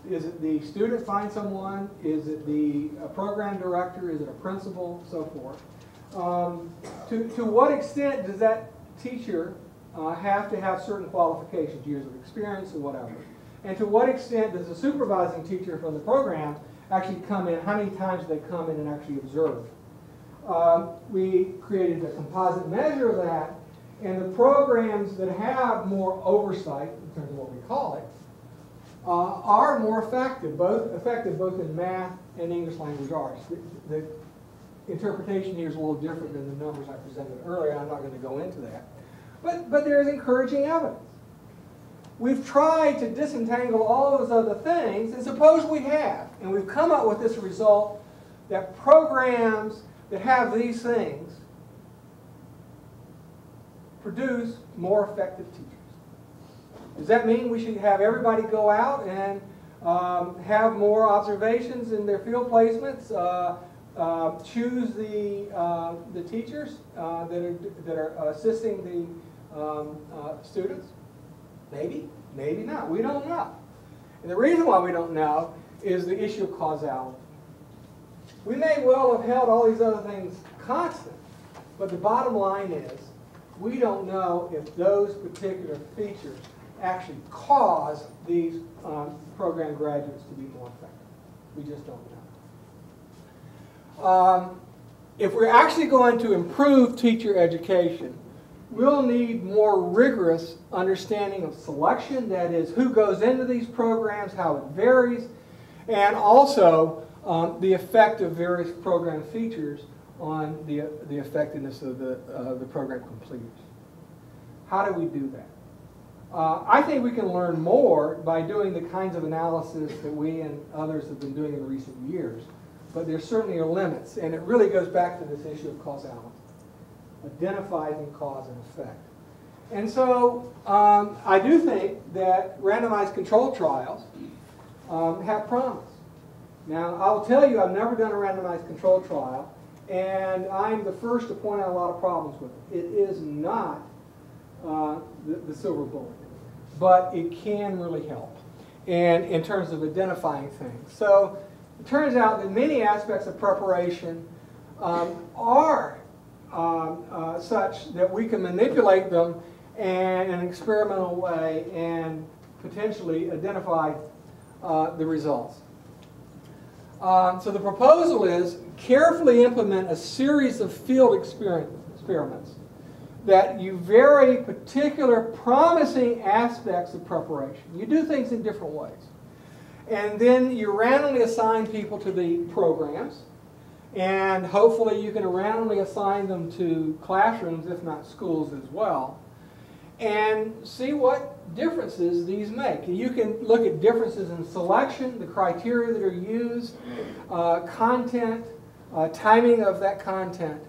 Is it the student finds someone? Is it the program director? Is it a principal? So forth. To what extent does that teacher have to have certain qualifications, years of experience or whatever? And to what extent does the supervising teacher from the program actually come in? How many times do they come in and actually observe? We created a composite measure of that, and the programs that have more oversight, in terms of what we call it, are more effective, both in math and English language arts. The interpretation here is a little different than the numbers I presented earlier. I'm not going to go into that. But there's encouraging evidence. We've tried to disentangle all those other things, and suppose we have, and we've come up with this result that programs that have these things produce more effective teachers. Does that mean we should have everybody go out and have more observations in their field placements, choose the teachers that are assisting the students? Maybe, maybe not. We don't know. And the reason why we don't know is the issue of causality. We may well have held all these other things constant, but the bottom line is we don't know if those particular features actually cause these program graduates to be more effective. We just don't know. If we're actually going to improve teacher education, we'll need more rigorous understanding of selection, that is, who goes into these programs, how it varies, and also the effect of various program features on the effectiveness of the program completers. How do we do that? I think we can learn more by doing the kinds of analysis that we and others have been doing in recent years, but there certainly are limits, and it really goes back to this issue of causality, identifying cause and effect. And so I do think that randomized controlled trials have promise. Now, I'll tell you, I've never done a randomized controlled trial, and I'm the first to point out a lot of problems with it. It is not the silver bullet, but it can really help, and in terms of identifying things. So it turns out that many aspects of preparation are such that we can manipulate them in an experimental way and potentially identify the results. So the proposal is carefully implement a series of field experiments that you vary particular promising aspects of preparation. You do things in different ways. And then you randomly assign people to the programs, and hopefully you can randomly assign them to classrooms, if not schools as well, and see what differences these make. You can look at differences in selection, the criteria that are used, content, timing of that content.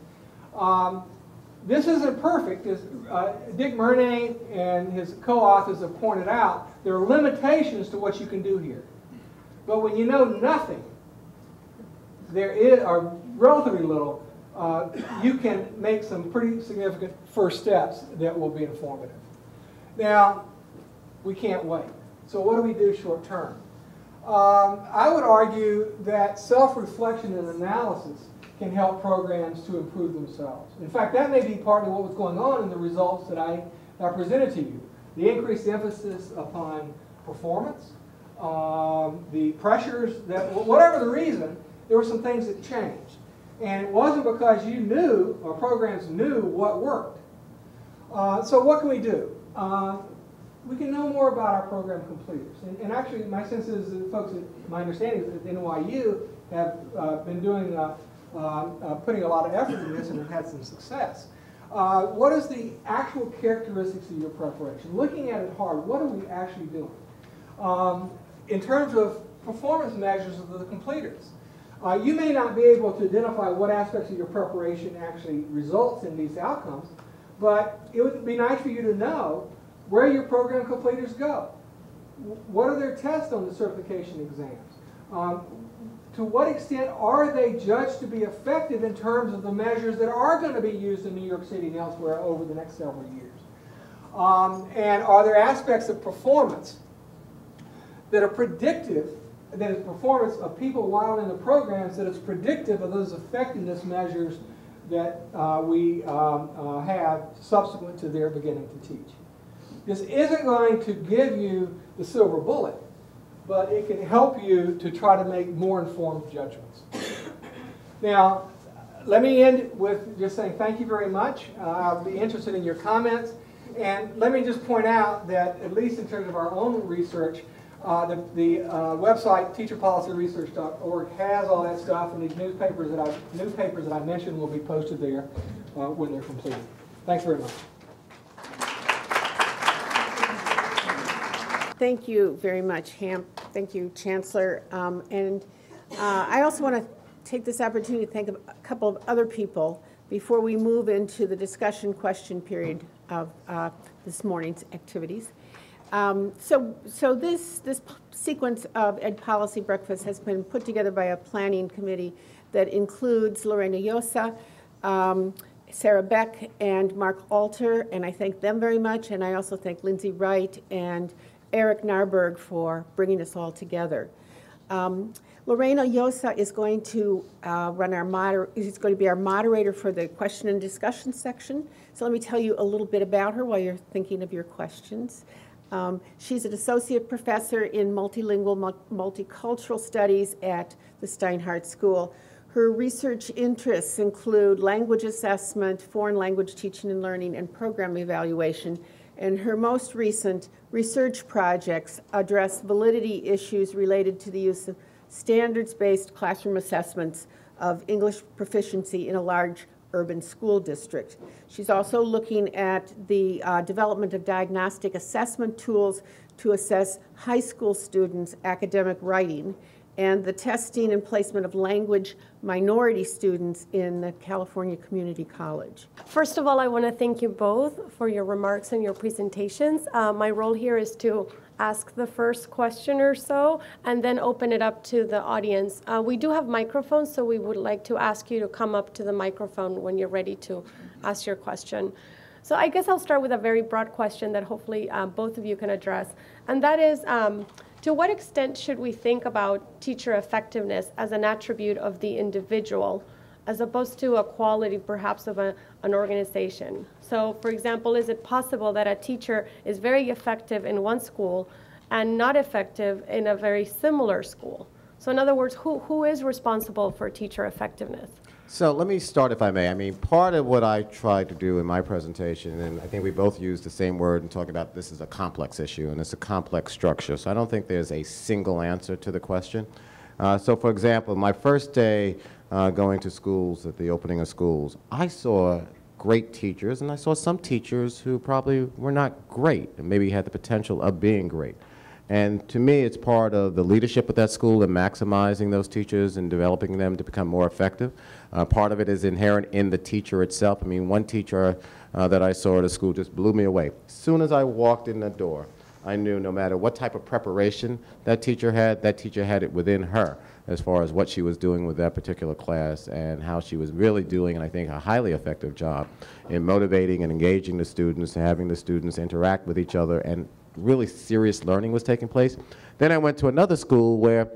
This isn't perfect. As Dick Murnay and his co-authors have pointed out, there are limitations to what you can do here. But when you know nothing, or relatively little, you can make some pretty significant first steps that will be informative. Now, we can't wait. So what do we do short term? I would argue that self-reflection and analysis can help programs to improve themselves. In fact, that may be partly what was going on in the results that I presented to you. The increased emphasis upon performance, the pressures, that whatever the reason, there were some things that changed. And it wasn't because you knew, or programs knew, what worked. So what can we do? We can know more about our program completers. And actually, my sense is that folks, my understanding is that NYU have been doing, putting a lot of effort in this and have had some success. What is the actual characteristics of your preparation? Looking at it hard, what are we actually doing? In terms of performance measures of the completers, you may not be able to identify what aspects of your preparation actually results in these outcomes, but it would be nice for you to know where your program completers go. What are their tests on the certification exams? to what extent are they judged to be effective in terms of the measures that are going to be used in New York City and elsewhere over the next several years? And are there aspects of performance that are predictive, that is performance of people while in the programs, that is predictive of those effectiveness measures that we have subsequent to their beginning to teach? This isn't going to give you the silver bullet, but it can help you to try to make more informed judgments. Now, let me end with just saying thank you very much. I'll be interested in your comments. And let me just point out that, at least in terms of our own research, the website teacherpolicyresearch.org has all that stuff, and these newspapers that I mentioned will be posted there when they're completed. Thanks very much. Thank you very much, Hamp. Thank you, Chancellor. I also want to take this opportunity to thank a couple of other people before we move into the discussion question period of this morning's activities. So this sequence of Ed Policy Breakfast has been put together by a planning committee that includes Lorena Llosa, Sarah Beck, and Mark Alter, and I thank them very much, and I also thank Lindsay Wright and Eric Narberg for bringing us all together. Lorena Llosa is going to is going to be our moderator for the question and discussion section. So let me tell you a little bit about her while you're thinking of your questions. She's an associate professor in multilingual, multicultural studies at the Steinhardt School. Her research interests include language assessment, foreign language teaching and learning, and program evaluation. And her most recent research projects address validity issues related to the use of standards-based classroom assessments of English proficiency in a large urban school district. She's also looking at the development of diagnostic assessment tools to assess high school students' academic writing, and the testing and placement of language minority students in the California Community College. First of all, I want to thank you both for your remarks and your presentations. My role here is to ask the first question or so and then open it up to the audience. We do have microphones, so we would like to ask you to come up to the microphone when you're ready to ask your question. So I guess I'll start with a very broad question that hopefully both of you can address, and that is, to what extent should we think about teacher effectiveness as an attribute of the individual as opposed to a quality perhaps of an organization? So for example, is it possible that a teacher is very effective in one school and not effective in a very similar school? So in other words, who is responsible for teacher effectiveness? So let me start, if I may. I mean, part of what I tried to do in my presentation, and I think we both used the same word in talking about this is a complex issue and it's a complex structure. So I don't think there's a single answer to the question. So for example, my first day going to schools at the opening of schools, I saw great teachers and I saw some teachers who probably were not great and maybe had the potential of being great. And to me, it's part of the leadership of that school and maximizing those teachers and developing them to become more effective. Part of it is inherent in the teacher itself. I mean, one teacher that I saw at a school just blew me away. As soon as I walked in the door, I knew no matter what type of preparation that teacher had it within her as far as what she was doing with that particular class and how she was really doing, and I think, a highly effective job in motivating and engaging the students and having the students interact with each other, and really serious learning was taking place. Then I went to another school where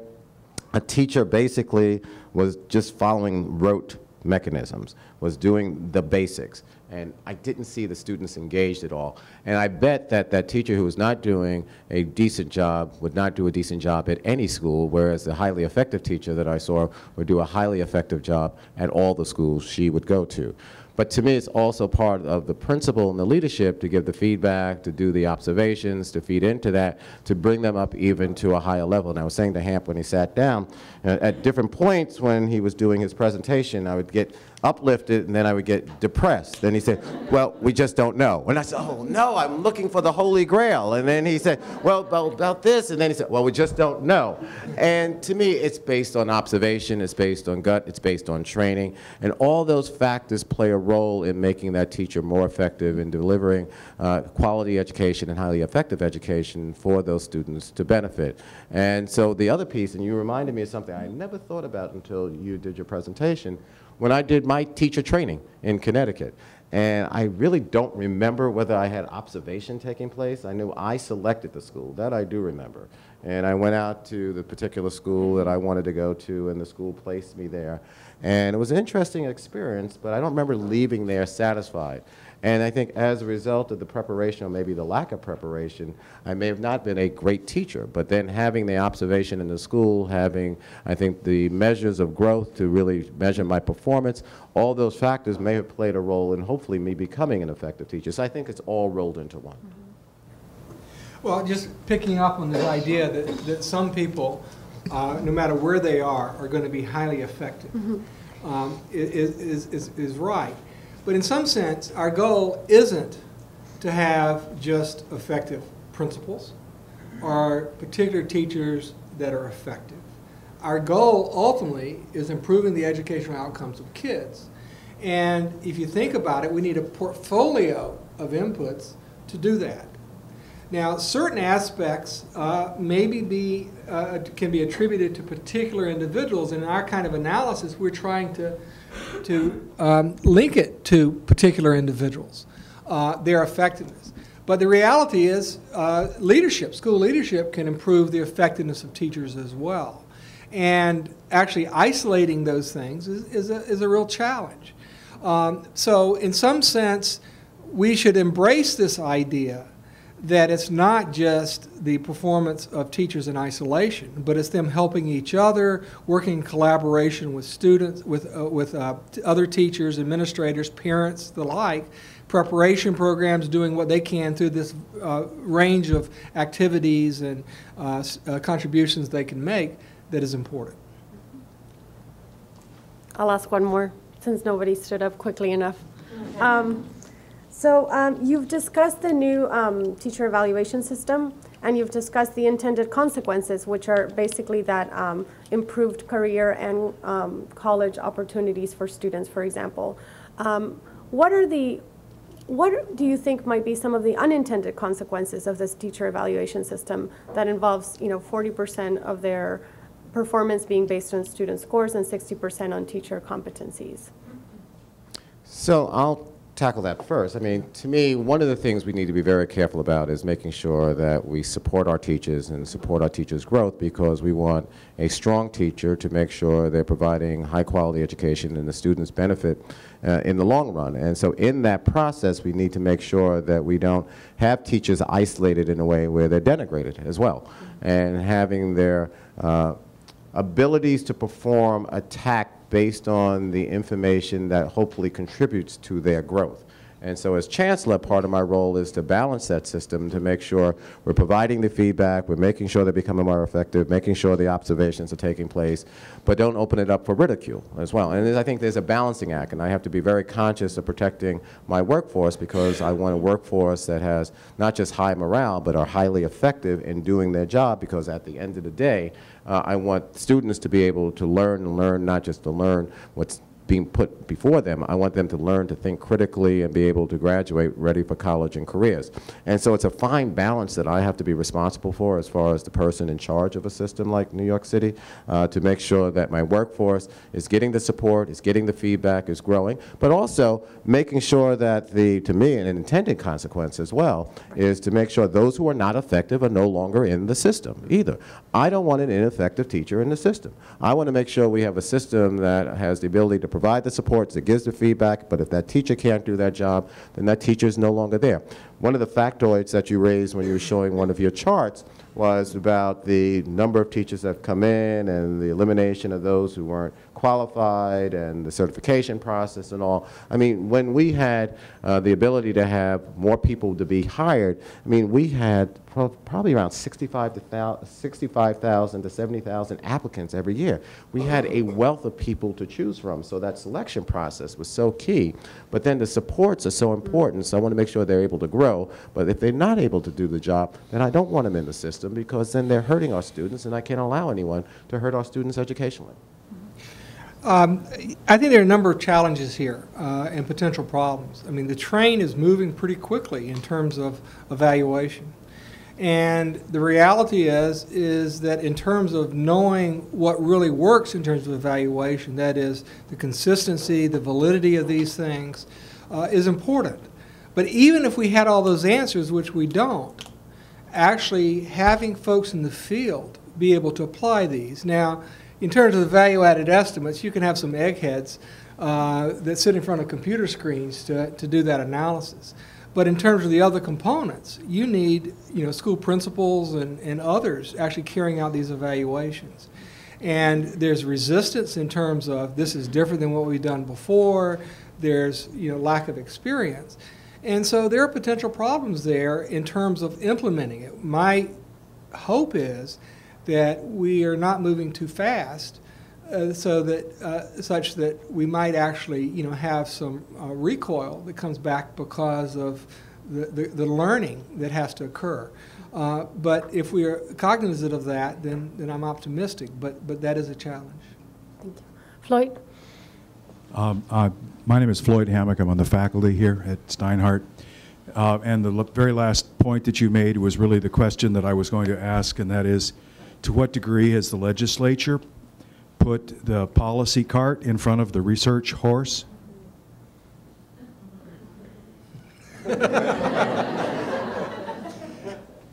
a teacher basically was just following rote mechanisms, was doing the basics, and I didn't see the students engaged at all. And I bet that that teacher who was not doing a decent job would not do a decent job at any school, whereas the highly effective teacher that I saw would do a highly effective job at all the schools she would go to. But to me, it's also part of the principle and the leadership to give the feedback, to do the observations, to feed into that, to bring them up even to a higher level. And I was saying to Hamp when he sat down, at different points when he was doing his presentation, I would get uplifted and then I would get depressed. Then he said, well, we just don't know. And I said, oh, no, I'm looking for the Holy Grail. And then he said, well, about this. And then he said, well, we just don't know. And to me, it's based on observation, it's based on gut, it's based on training. And all those factors play a role in making that teacher more effective in delivering quality education and highly effective education for those students to benefit. And so the other piece, and you reminded me of something I never thought about until you did your presentation, when I did my teacher training in Connecticut. And I really don't remember whether I had observation taking place. I knew I selected the school. That I do remember. And I went out to the particular school that I wanted to go to, and the school placed me there. And it was an interesting experience, but I don't remember leaving there satisfied. And I think as a result of the preparation, or maybe the lack of preparation, I may have not been a great teacher. But then having the observation in the school, having, I think, the measures of growth to really measure my performance, all those factors may have played a role in hopefully me becoming an effective teacher. So I think it's all rolled into one. Well, just picking up on this idea that some people, no matter where they are going to be highly effective, is right. But in some sense, our goal isn't to have just effective principals or particular teachers that are effective. Our goal ultimately is improving the educational outcomes of kids. And if you think about it, we need a portfolio of inputs to do that. Now, certain aspects maybe can be attributed to particular individuals. And in our kind of analysis, we're trying to link it to particular individuals, their effectiveness. But the reality is leadership, school leadership can improve the effectiveness of teachers as well. And actually isolating those things is a real challenge. So in some sense, we should embrace this idea that it's not just the performance of teachers in isolation, but it's them helping each other, working in collaboration with students, with other teachers, administrators, parents, the like, preparation programs, doing what they can through this range of activities and contributions they can make that is important. I'll ask one more, since nobody stood up quickly enough. So you've discussed the new teacher evaluation system, and you've discussed the intended consequences, which are basically that improved career and college opportunities for students, for example. What do you think might be some of the unintended consequences of this teacher evaluation system that involves, 40% of their performance being based on student scores and 60% on teacher competencies? So I'll tackle that first. I mean, to me, one of the things we need to be very careful about is making sure that we support our teachers and support our teachers' growth, because we want a strong teacher to make sure they're providing high-quality education and the students benefit in the long run. And so in that process, we need to make sure that we don't have teachers isolated in a way where they're denigrated as well, and having their abilities to perform attacked based on the information that hopefully contributes to their growth. And so as Chancellor, part of my role is to balance that system to make sure we're providing the feedback, we're making sure they're becoming more effective, making sure the observations are taking place, but don't open it up for ridicule as well. And I think there's a balancing act, and I have to be very conscious of protecting my workforce, because I want a workforce that has not just high morale, but are highly effective in doing their job, because at the end of the day, I want students to be able to learn and learn, not just to learn what's being put before them. I want them to learn to think critically and be able to graduate ready for college and careers. And so it's a fine balance that I have to be responsible for as far as the person in charge of a system like New York City, to make sure that my workforce is getting the support, is getting the feedback, is growing, but also making sure that to me, an intended consequence as well, is to make sure those who are not effective are no longer in the system either. I don't want an ineffective teacher in the system. I want to make sure we have a system that has the ability to provide the supports, that gives the feedback, but if that teacher can't do that job, then that teacher is no longer there. One of the factoids that you raised when you were showing one of your charts was about the number of teachers that have come in and the elimination of those who weren't qualified and the certification process and all. I mean, when we had the ability to have more people to be hired, I mean, we had probably around 65,000 to 70,000 applicants every year. We had a wealth of people to choose from, so that selection process was so key. But then the supports are so important, so I want to make sure they're able to grow. But if they're not able to do the job, then I don't want them in the system, because then they're hurting our students, and I can't allow anyone to hurt our students educationally. I think there are a number of challenges here and potential problems. I mean, the train is moving pretty quickly in terms of evaluation. And the reality is that in terms of knowing what really works in terms of evaluation, that is the consistency, the validity of these things, is important. But even if we had all those answers, which we don't, actually having folks in the field be able to apply these. Now, in terms of the value-added estimates, you can have some eggheads that sit in front of computer screens to do that analysis. But in terms of the other components, you need, school principals and others actually carrying out these evaluations. And there's resistance in terms of this is different than what we've done before. There's lack of experience. And so there are potential problems there in terms of implementing it. My hope is that we are not moving too fast so that such that we might actually have some recoil that comes back because of the learning that has to occur. But if we are cognizant of that, then I'm optimistic. But that is a challenge. Thank you. Floyd? My name is Floyd Hammock. I'm on the faculty here at Steinhardt. And the very last point that you made was really the question that I was going to ask, and that is, to what degree has the legislature put the policy cart in front of the research horse?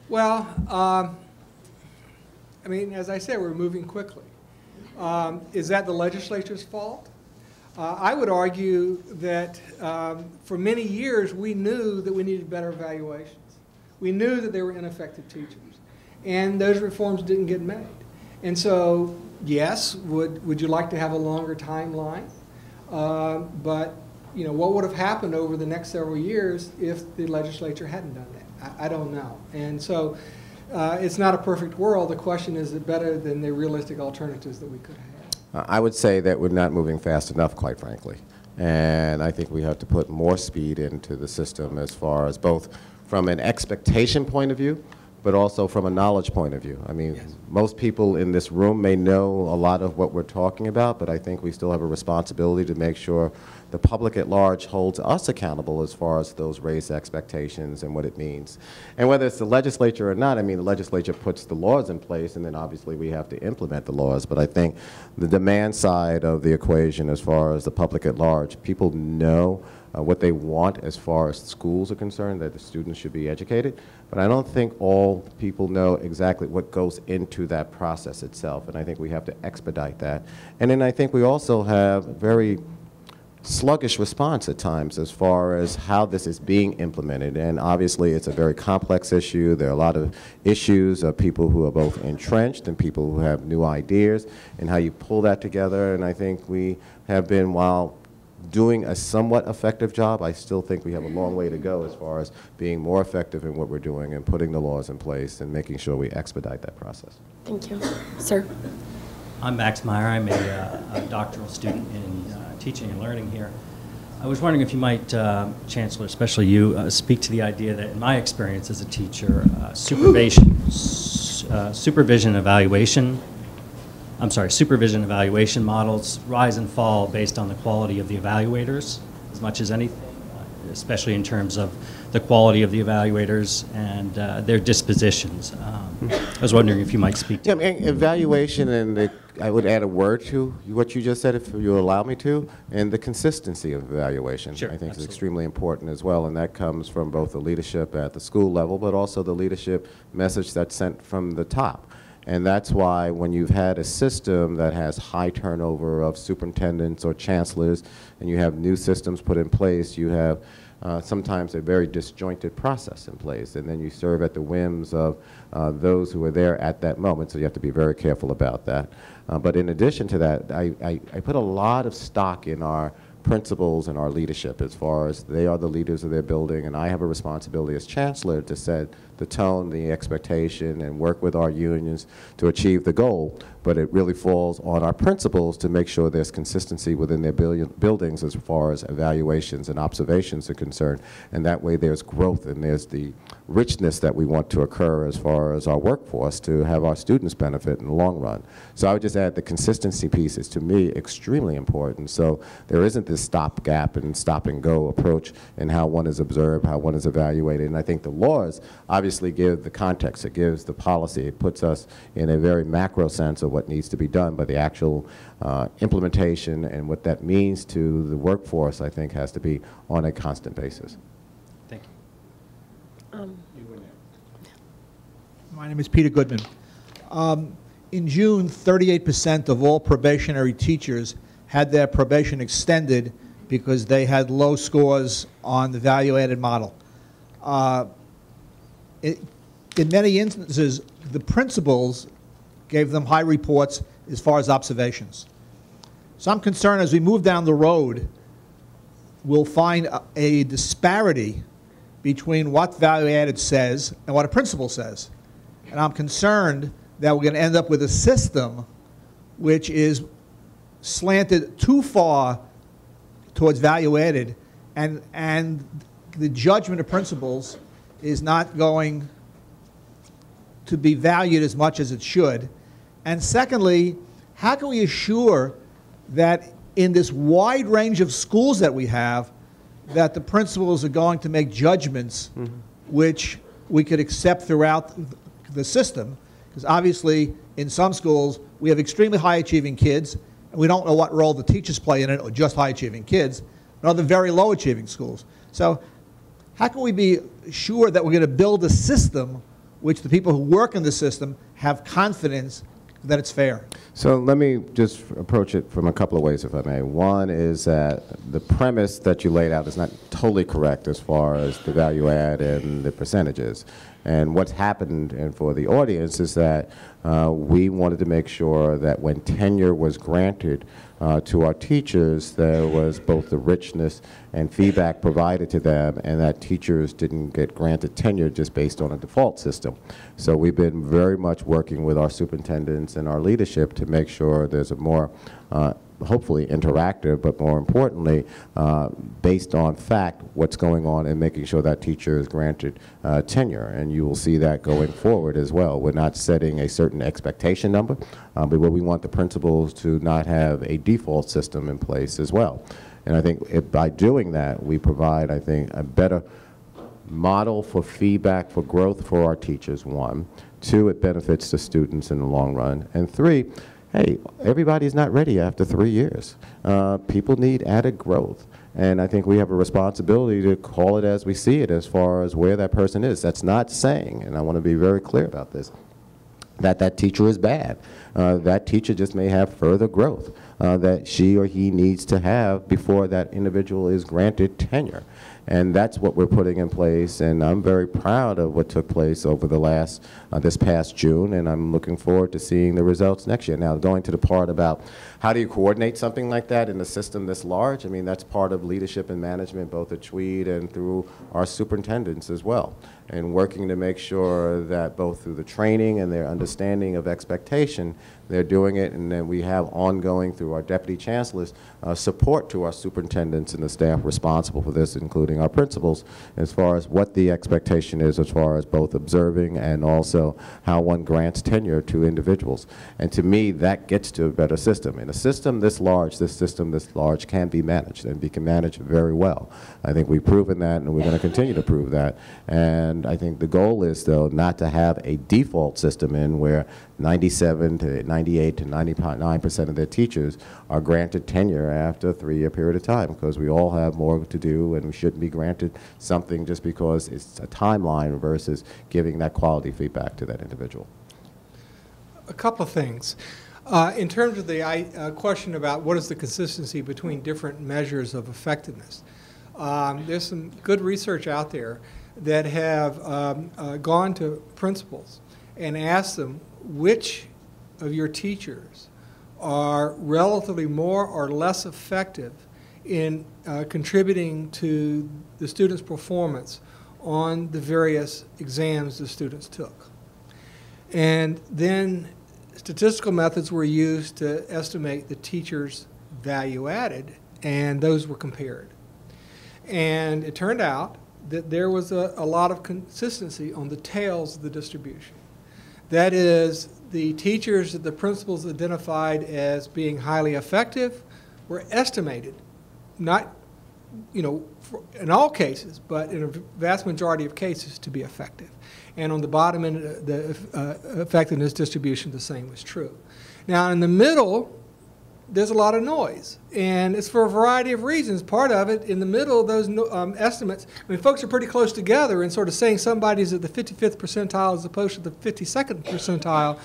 Well, I mean, as I said, we're moving quickly. Is that the legislature's fault? I would argue that for many years we knew that we needed better evaluations. We knew that they were ineffective teachers, and those reforms didn't get made. And so, yes, would you like to have a longer timeline? But what would have happened over the next several years if the legislature hadn't done that? I don't know. And so it's not a perfect world. The question is it better than the realistic alternatives that we could have? I would say that we're not moving fast enough, quite frankly. And I think we have to put more speed into the system as far as both from an expectation point of view, but also from a knowledge point of view. I mean, yes. Most people in this room may know a lot of what we're talking about, but I think we still have a responsibility to make sure the public at large holds us accountable as far as those raised expectations and what it means. And whether it's the legislature or not, I mean, the legislature puts the laws in place, and then obviously we have to implement the laws. But I think the demand side of the equation as far as the public at large, people know what they want as far as schools are concerned, that the students should be educated. But I don't think all people know exactly what goes into that process itself, and I think we have to expedite that. And then I think we also have very sluggish response at times as far as how this is being implemented. And obviously it's a very complex issue. There are a lot of issues of people who are both entrenched and people who have new ideas, and how you pull that together. And I think we have been, while doing a somewhat effective job, I still think we have a long way to go as far as being more effective in what we're doing and putting the laws in place and making sure we expedite that process. Thank you. Sir? I'm Max Meyer. I'm a doctoral student in teaching and learning here. I was wondering if you might, Chancellor, especially you, speak to the idea that in my experience as a teacher, supervision evaluation models rise and fall based on the quality of the evaluators as much as anything, especially in terms of the quality of the evaluators and their dispositions. I was wondering if you might speak to I mean, evaluation, and I would add a word to what you just said, if you allow me to, and the consistency of evaluation. Sure, I think absolutely. is extremely important as well, and that comes from both the leadership at the school level, but also the leadership message that's sent from the top. And that's why when you've had a system that has high turnover of superintendents or chancellors, and you have new systems put in place, you have sometimes a very disjointed process in place, and then you serve at the whims of those who are there at that moment, so you have to be very careful about that. But in addition to that, I put a lot of stock in our principals and our leadership, as far as they are the leaders of their building, and I have a responsibility as Chancellor to set the tone, the expectation, and work with our unions to achieve the goal. But it really falls on our principals to make sure there's consistency within their buildings as far as evaluations and observations are concerned, and that way there's growth and there's the richness that we want to occur as far as our workforce to have our students benefit in the long run. So I would just add the consistency piece is, to me, extremely important. So there isn't this stopgap and stop and go approach in how one is observed, how one is evaluated. And I think the laws obviously give the context, it gives the policy, it puts us in a very macro sense of what needs to be done, but the actual implementation and what that means to the workforce, I think, has to be on a constant basis. Thank you. My name is Peter Goodman. In June, 38% of all probationary teachers had their probation extended because they had low scores on the value-added model. In many instances, the principals gave them high reports as far as observations. So I'm concerned as we move down the road, we'll find a disparity between what value-added says and what a principal says. And I'm concerned that we're going to end up with a system which is slanted too far towards value-added, and the judgment of principals is not going to be valued as much as it should. And secondly, how can we assure that in this wide range of schools that we have, that the principals are going to make judgments which we could accept throughout the system? Because obviously, in some schools, we have extremely high-achieving kids, and we don't know what role the teachers play in it, or just high-achieving kids, and other very low-achieving schools. So how can we be sure that we're going to build a system which the people who work in the system have confidence that it's fair? So let me just approach it from a couple of ways, if I may. One is that the premise that you laid out is not totally correct as far as the value add and the percentages. And what's happened, and for the audience, is that we wanted to make sure that when tenure was granted to our teachers, there was both the richness and feedback provided to them, and that teachers didn't get granted tenure just based on a default system. So we've been very much working with our superintendents and our leadership to make sure there's a more hopefully interactive, but more importantly, based on fact, what's going on, and making sure that teacher is granted tenure. And you will see that going forward as well. We're not setting a certain expectation number, but we want the principals to not have a default system in place as well. And I think by doing that, we provide, I think, a better model for feedback for growth for our teachers, one. Two, it benefits the students in the long run. And three, hey, everybody's not ready after 3 years. People need added growth. And I think we have a responsibility to call it as we see it as far as where that person is. That's not saying, and I want to be very clear about this, that that teacher is bad. That teacher just may have further growth that she or he needs to have before that individual is granted tenure. And that's what we're putting in place, and I'm very proud of what took place over the last, this past June, and I'm looking forward to seeing the results next year. Now, going to the part about how do you coordinate something like that in a system this large, I mean, that's part of leadership and management, both at Tweed and through our superintendents as well, and working to make sure that both through the training and their understanding of expectation, they're doing it, and then we have ongoing through our deputy chancellors support to our superintendents and the staff responsible for this, including our principals, as far as what the expectation is as far as both observing and also how one grants tenure to individuals. And to me, that gets to a better system. And a system this large, can be managed, and can manage very well. I think we've proven that, and we're going to continue to prove that. And I think the goal is, though, not to have a default system in where 97 to 98 to 99% of their teachers are granted tenure after a 3-year period of time, because we all have more to do, and we shouldn't be granted something just because it's a timeline versus giving that quality feedback to that individual. A couple of things. In terms of the question about what is the consistency between different measures of effectiveness, There's some good research out there that have gone to principals and asked them which of your teachers are relatively more or less effective in contributing to the students' performance on the various exams the students took. And then statistical methods were used to estimate the teacher's value added, and those were compared. And it turned out that there was a lot of consistency on the tails of the distribution. That is, the teachers that the principals identified as being highly effective were estimated, not, in all cases, but in a vast majority of cases, to be effective. And on the bottom end, the effectiveness distribution, the same was true. Now, in the middle, there's a lot of noise, and it's for a variety of reasons. Part of it, in the middle of those estimates, I mean, folks are pretty close together, and sort of saying somebody's at the 55th percentile as opposed to the 52nd percentile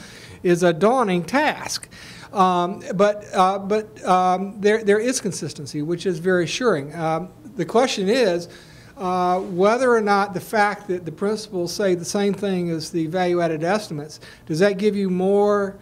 is a daunting task. But there is consistency, which is very assuring. The question is whether or not the fact that the principals say the same thing as the value-added estimates, does that give you more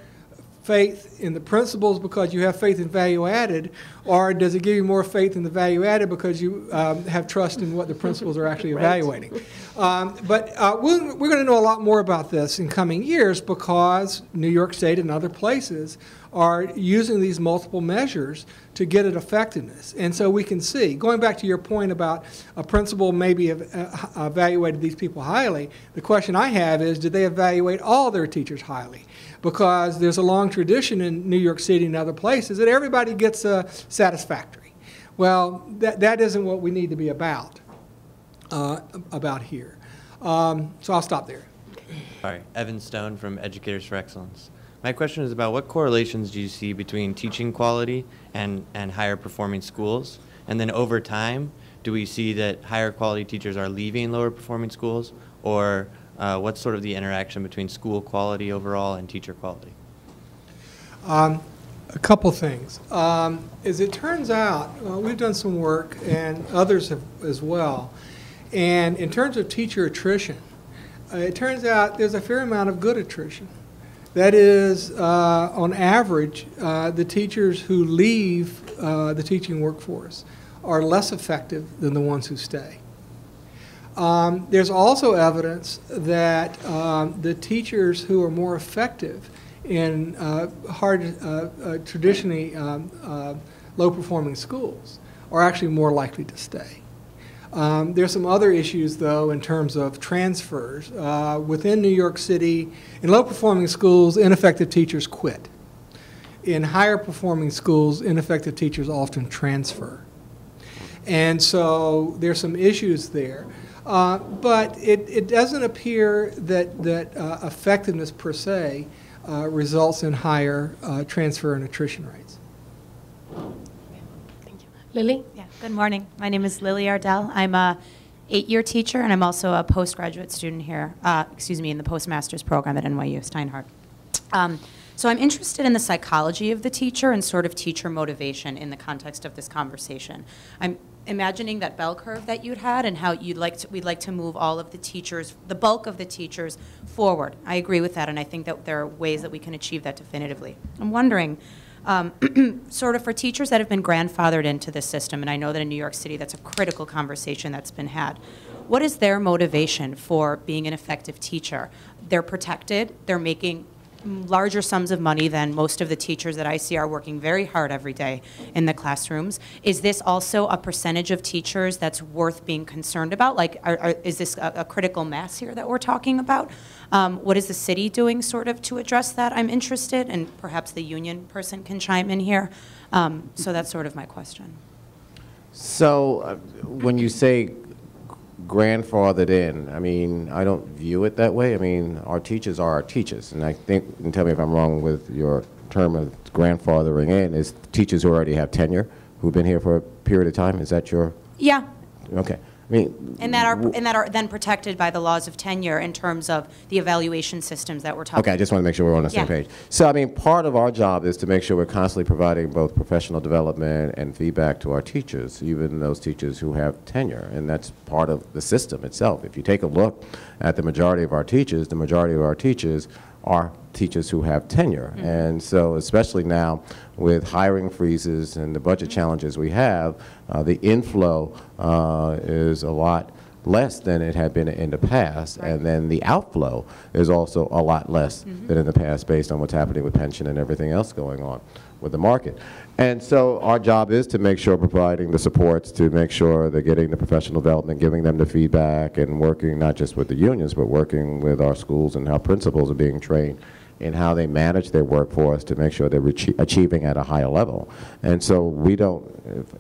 faith in the principles because you have faith in value-added, or does it give you more faith in the value-added because you have trust in what the principals are actually evaluating? But we're going to know a lot more about this in coming years because New York State and other places are using these multiple measures to get at effectiveness. And so we can see, going back to your point about a principal maybe evaluated these people highly, the question I have is, did they evaluate all their teachers highly? Because there's a long tradition in New York City and other places that everybody gets satisfactory. Well, that isn't what we need to be about here. So I'll stop there. All right, Evan Stone from Educators for Excellence. My question is about what correlations do you see between teaching quality and higher performing schools? And then over time, do we see that higher quality teachers are leaving lower performing schools? Or what's sort of the interaction between school quality overall and teacher quality? A couple things. As it turns out, we've done some work, and others have as well. And in terms of teacher attrition, it turns out there's a fair amount of good attrition. That is, on average, the teachers who leave the teaching workforce are less effective than the ones who stay. There's also evidence that the teachers who are more effective in traditionally low-performing schools are actually more likely to stay. There's some other issues, though, in terms of transfers. Within New York City, in low-performing schools, ineffective teachers quit. In higher-performing schools, ineffective teachers often transfer. And so there's some issues there. But it doesn't appear that effectiveness per se results in higher transfer and attrition rates. Thank you. Lily? Yeah, good morning. My name is Lily Ardell. I'm a 8-year teacher, and I'm also a postgraduate student here, in the postmaster's program at NYU, Steinhardt. So I'm interested in the psychology of the teacher and sort of teacher motivation in the context of this conversation. I'm imagining that bell curve that you'd had and how we'd like to move all of the teachers, the bulk of the teachers, forward. I agree with that, and I think that there are ways that we can achieve that definitively. I'm wondering, sort of for teachers that have been grandfathered into the system, and I know that in New York City that's a critical conversation that's been had, what is their motivation for being an effective teacher? They're protected, they're making larger sums of money than most of the teachers that I see are working very hard every day in the classrooms. Is this also a percentage of teachers that's worth being concerned about? Like, is this a critical mass here that we're talking about? What is the city doing sort of to address that? I'm interested, and perhaps the union person can chime in here. So that's sort of my question. So when you say grandfathered in, I mean, I don't view it that way. I mean, our teachers are our teachers, and I think, and tell me if I'm wrong with your term of grandfathering in, is teachers who already have tenure, who've been here for a period of time. Is that your? Yeah. Okay. I mean, And that are then protected by the laws of tenure in terms of the evaluation systems that we're talking about. okay, I just want to make sure we're on the same Yeah. page. So, I mean, part of our job is to make sure we're constantly providing both professional development and feedback to our teachers, even those teachers who have tenure, and that's part of the system itself. If you take a look at the majority of our teachers, the majority of our teachers are teachers who have tenure. Mm-hmm. And so, especially now with hiring freezes and the budget challenges we have, the inflow is a lot less than it had been in the past, right. And then the outflow is also a lot less than in the past based on what's happening with pension and everything else going on with the market. And so our job is to make sure we're providing the supports to make sure they're getting the professional development, giving them the feedback, and working not just with the unions, but working with our schools and how principals are being trained in how they manage their workforce to make sure they're achieving at a higher level. And so we don't,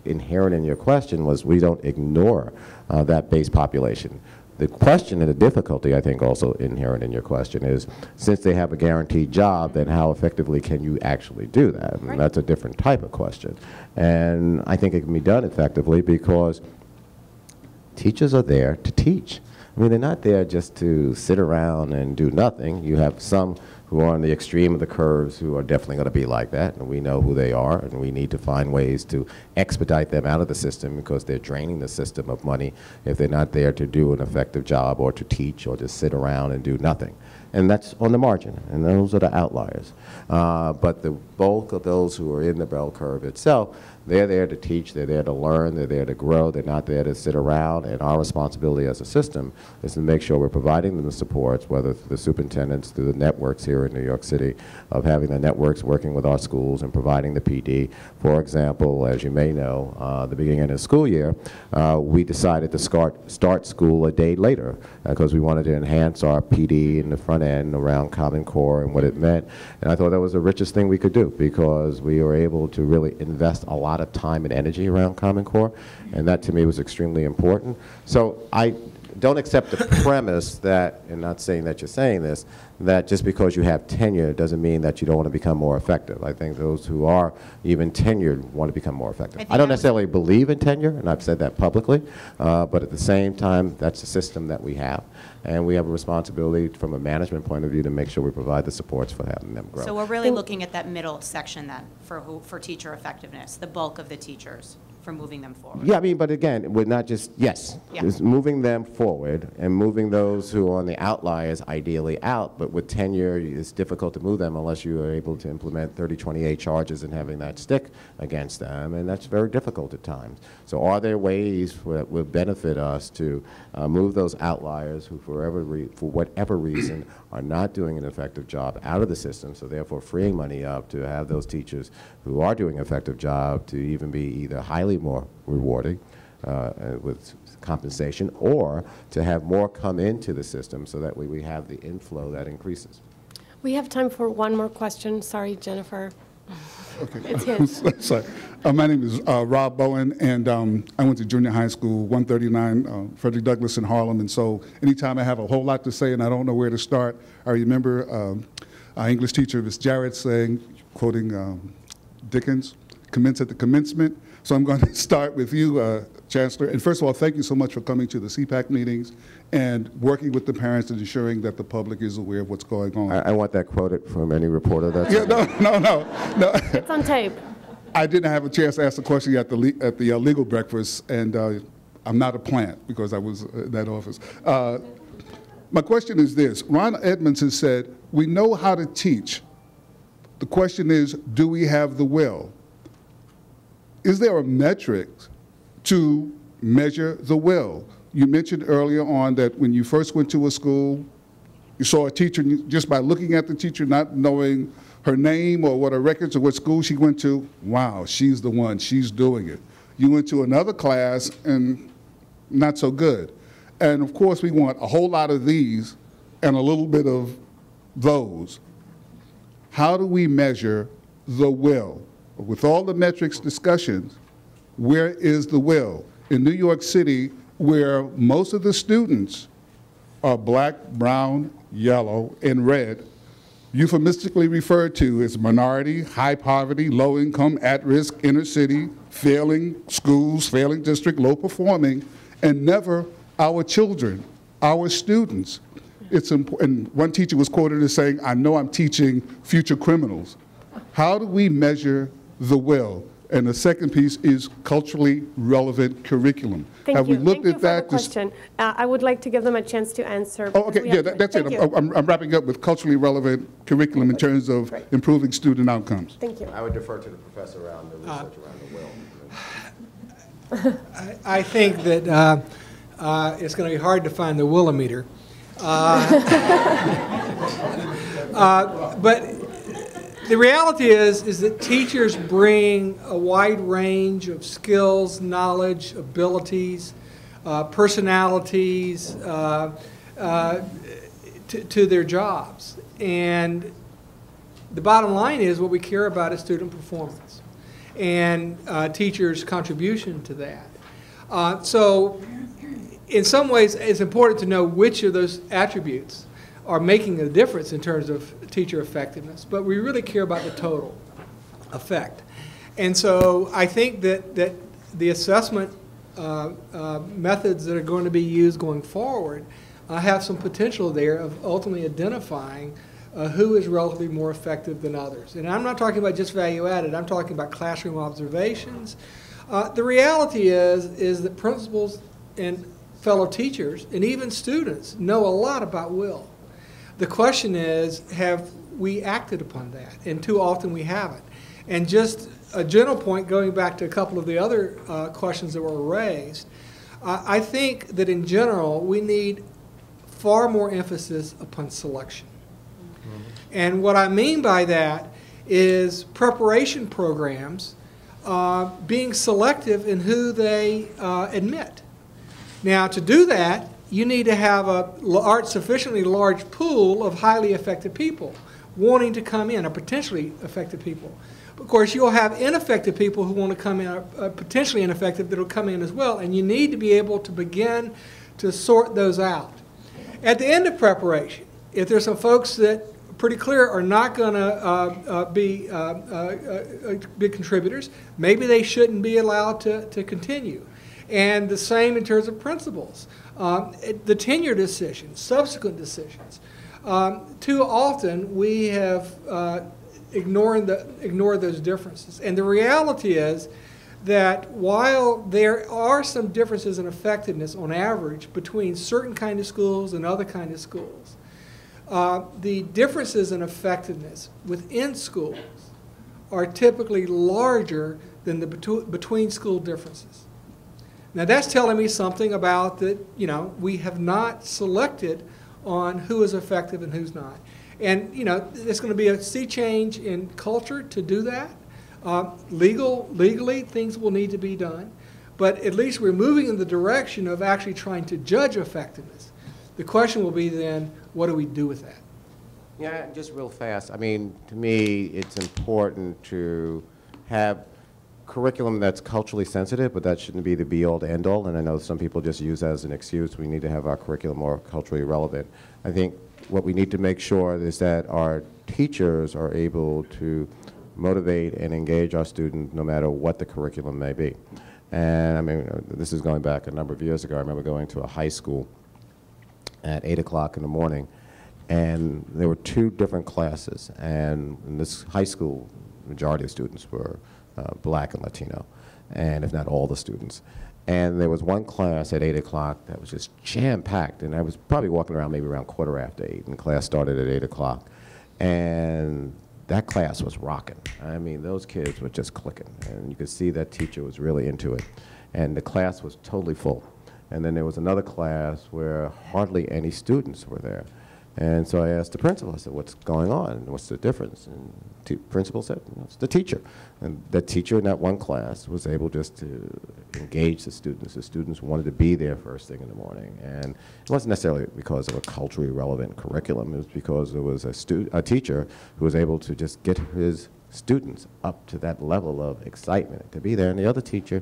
inherent in your question was we don't ignore that base population. The question and the difficulty, I think, also inherent in your question is, since they have a guaranteed job, then how effectively can you actually do that? And that's a different type of question. And I think it can be done effectively because teachers are there to teach. I mean, they're not there just to sit around and do nothing. You have some who are on the extreme of the curves who are definitely going to be like that, and we know who they are, and we need to find ways to expedite them out of the system because they're draining the system of money if they're not there to do an effective job or to teach or just sit around and do nothing. And that's on the margin, and those are the outliers. But the bulk of those who are in the bell curve itself, they're there to teach, they're there to learn, they're there to grow, they're not there to sit around, and our responsibility as a system is to make sure we're providing them the supports, whether through the superintendents, through the networks here in New York City, of having the networks working with our schools and providing the PD. For example, as you may know, the beginning of the school year, we decided to start school a day later because we wanted to enhance our PD in the front end around Common Core and what it meant. And I thought that was the richest thing we could do because we were able to really invest a lot of time and energy around Common Core, and that to me was extremely important. So I don't accept the premise that, and not saying that you're saying this, that just because you have tenure doesn't mean that you don't want to become more effective. I think those who are even tenured want to become more effective. I don't necessarily believe in tenure, and I've said that publicly, but at the same time, that's the system that we have. And we have a responsibility from a management point of view to make sure we provide the supports for having them grow. So we're really looking at that middle section then for teacher effectiveness, the bulk of the teachers, for moving them forward. Yeah, I mean, but again, we're not just, yes, it's moving them forward and moving those who are on the outliers ideally out, but with tenure, it's difficult to move them unless you are able to implement 3028 charges and having that stick against them, and that's very difficult at times. So are there ways that would benefit us to move those outliers who, for whatever reason, are not doing an effective job out of the system, so therefore freeing money up to have those teachers who are doing an effective job to even be either highly more rewarding with compensation, or to have more come into the system so that way we have the inflow that increases. We have time for one more question. Sorry, Jennifer. Okay. It's his. Sorry. My name is Rob Bowen, and I went to junior high school, 139 Frederick Douglass in Harlem, and so anytime I have a whole lot to say and I don't know where to start, I remember our English teacher, Miss Jarrett, saying, quoting Dickens, commence at the commencement. So I'm going to start with you, Chancellor. And first of all, thank you so much for coming to the CPAC meetings and working with the parents and ensuring that the public is aware of what's going on. I want that quoted from any reporter. That's no. It's on tape. I didn't have a chance to ask the question at the legal breakfast, and I'm not a plant because I was in that office. My question is this. Ron Edmonds has said, we know how to teach. The question is, do we have the will? Is there a metric to measure the will? You mentioned earlier on that when you first went to a school, you saw a teacher, just by looking at the teacher, not knowing her name or what her records or what school she went to, wow, she's the one, she's doing it. You went to another class and not so good. And of course, we want a whole lot of these and a little bit of those. How do we measure the will? With all the metrics discussions, where is the will? In New York City, where most of the students are black, brown, yellow, and red, euphemistically referred to as minority, high poverty, low income, at risk, inner city, failing schools, failing district, low performing, and never our children, our students. It's important. One teacher was quoted as saying, "I know I'm teaching future criminals." How do we measure the will? And the second piece is culturally relevant curriculum. Thank Have you. we looked Thank at you that? for the question. I would like to give them a chance to answer. Oh, okay, because we yeah, have- that's it. Thank you. I'm wrapping up with culturally relevant curriculum in terms of Great. improving student outcomes. Thank you. I would defer to the professor around the research around the will. I think that it's going to be hard to find the willometer. But the reality is that teachers bring a wide range of skills, knowledge, abilities, personalities to their jobs. And the bottom line is what we care about is student performance and teachers' contribution to that. So in some ways, it's important to know which of those attributes are making a difference in terms of teacher effectiveness, but we really care about the total effect. And so I think that the assessment methods that are going to be used going forward have some potential there of ultimately identifying who is relatively more effective than others. And I'm not talking about just value added, I'm talking about classroom observations. The reality is that principals and fellow teachers and even students know a lot about will. The question is, have we acted upon that? And too often we haven't. And just a general point, going back to a couple of the other questions that were raised, I think that in general we need far more emphasis upon selection. Mm-hmm. And what I mean by that is preparation programs being selective in who they admit. Now, to do that, you need to have a sufficiently large pool of highly effective people wanting to come in, or potentially effective people. Of course, you'll have ineffective people who want to come in, potentially ineffective, that will come in as well, and you need to be able to begin to sort those out. At the end of preparation, if there's some folks that pretty clear are not going to be contributors, maybe they shouldn't be allowed to continue. And the same in terms of principals. The tenure decisions, subsequent decisions. Too often we have ignored those differences. And the reality is that while there are some differences in effectiveness on average between certain kind of schools and other kind of schools, the differences in effectiveness within schools are typically larger than the between school differences. Now that's telling me something about that, we have not selected on who is effective and who's not. And, there's going to be a sea change in culture to do that. Legally, things will need to be done. But at least we're moving in the direction of actually trying to judge effectiveness. The question will be then, what do we do with that? Yeah, just real fast. I mean, to me, it's important to have curriculum that's culturally sensitive, but that shouldn't be the be-all to end-all, and I know some people just use that as an excuse. We need to have our curriculum more culturally relevant. I think what we need to make sure is that our teachers are able to motivate and engage our students no matter what the curriculum may be. And I mean, this is going back a number of years ago. I remember going to a high school at 8 o'clock in the morning, and there were two different classes, and in this high school, the majority of students were Black and Latino, and if not all the students. And there was one class at 8 o'clock that was just jam-packed, and I was probably walking around maybe around 8:15, and class started at 8 o'clock. And that class was rocking. I mean, those kids were just clicking, and you could see that teacher was really into it. And the class was totally full. And then there was another class where hardly any students were there. And so I asked the principal, I said, what's going on? What's the difference? And the principal said, it's the teacher. And the teacher in that one class was able just to engage the students. The students wanted to be there first thing in the morning. And it wasn't necessarily because of a culturally relevant curriculum. It was because there was a teacher who was able to just get his students up to that level of excitement to be there. And the other teacher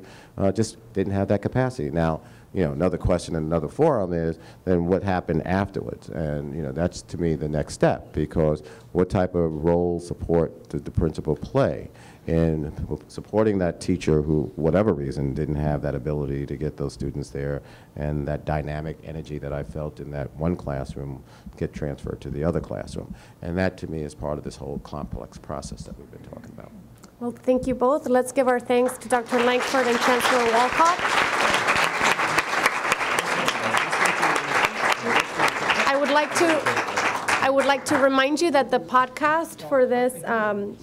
just didn't have that capacity. Now, another question in another forum is, then what happened afterwards? And, that's to me the next step, because what type of role support did the principal play in supporting that teacher who, whatever reason, didn't have that ability to get those students there, and that dynamic energy that I felt in that one classroom get transferred to the other classroom. And that, to me, is part of this whole complex process that we've been talking about. Well, thank you both. Let's give our thanks to Dr. Lankford and Chancellor Walcott. I would like to remind you that the podcast for this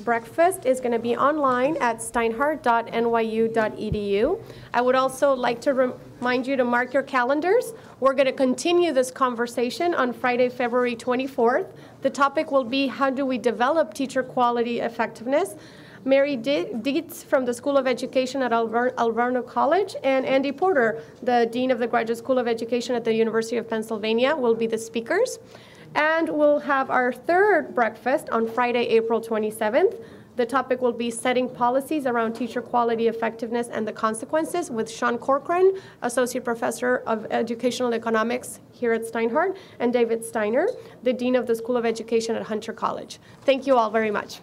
breakfast is going to be online at steinhardt.nyu.edu. I would also like to remind you to mark your calendars. We're going to continue this conversation on Friday, February 24th. The topic will be, how do we develop teacher quality effectiveness? Mary Dietz from the School of Education at Alverno College, and Andy Porter, the Dean of the Graduate School of Education at the University of Pennsylvania, will be the speakers. And we'll have our third breakfast on Friday, April 27th. The topic will be setting policies around teacher quality effectiveness and the consequences with Sean Corcoran, Associate Professor of Educational Economics here at Steinhardt, and David Steiner, the Dean of the School of Education at Hunter College. Thank you all very much.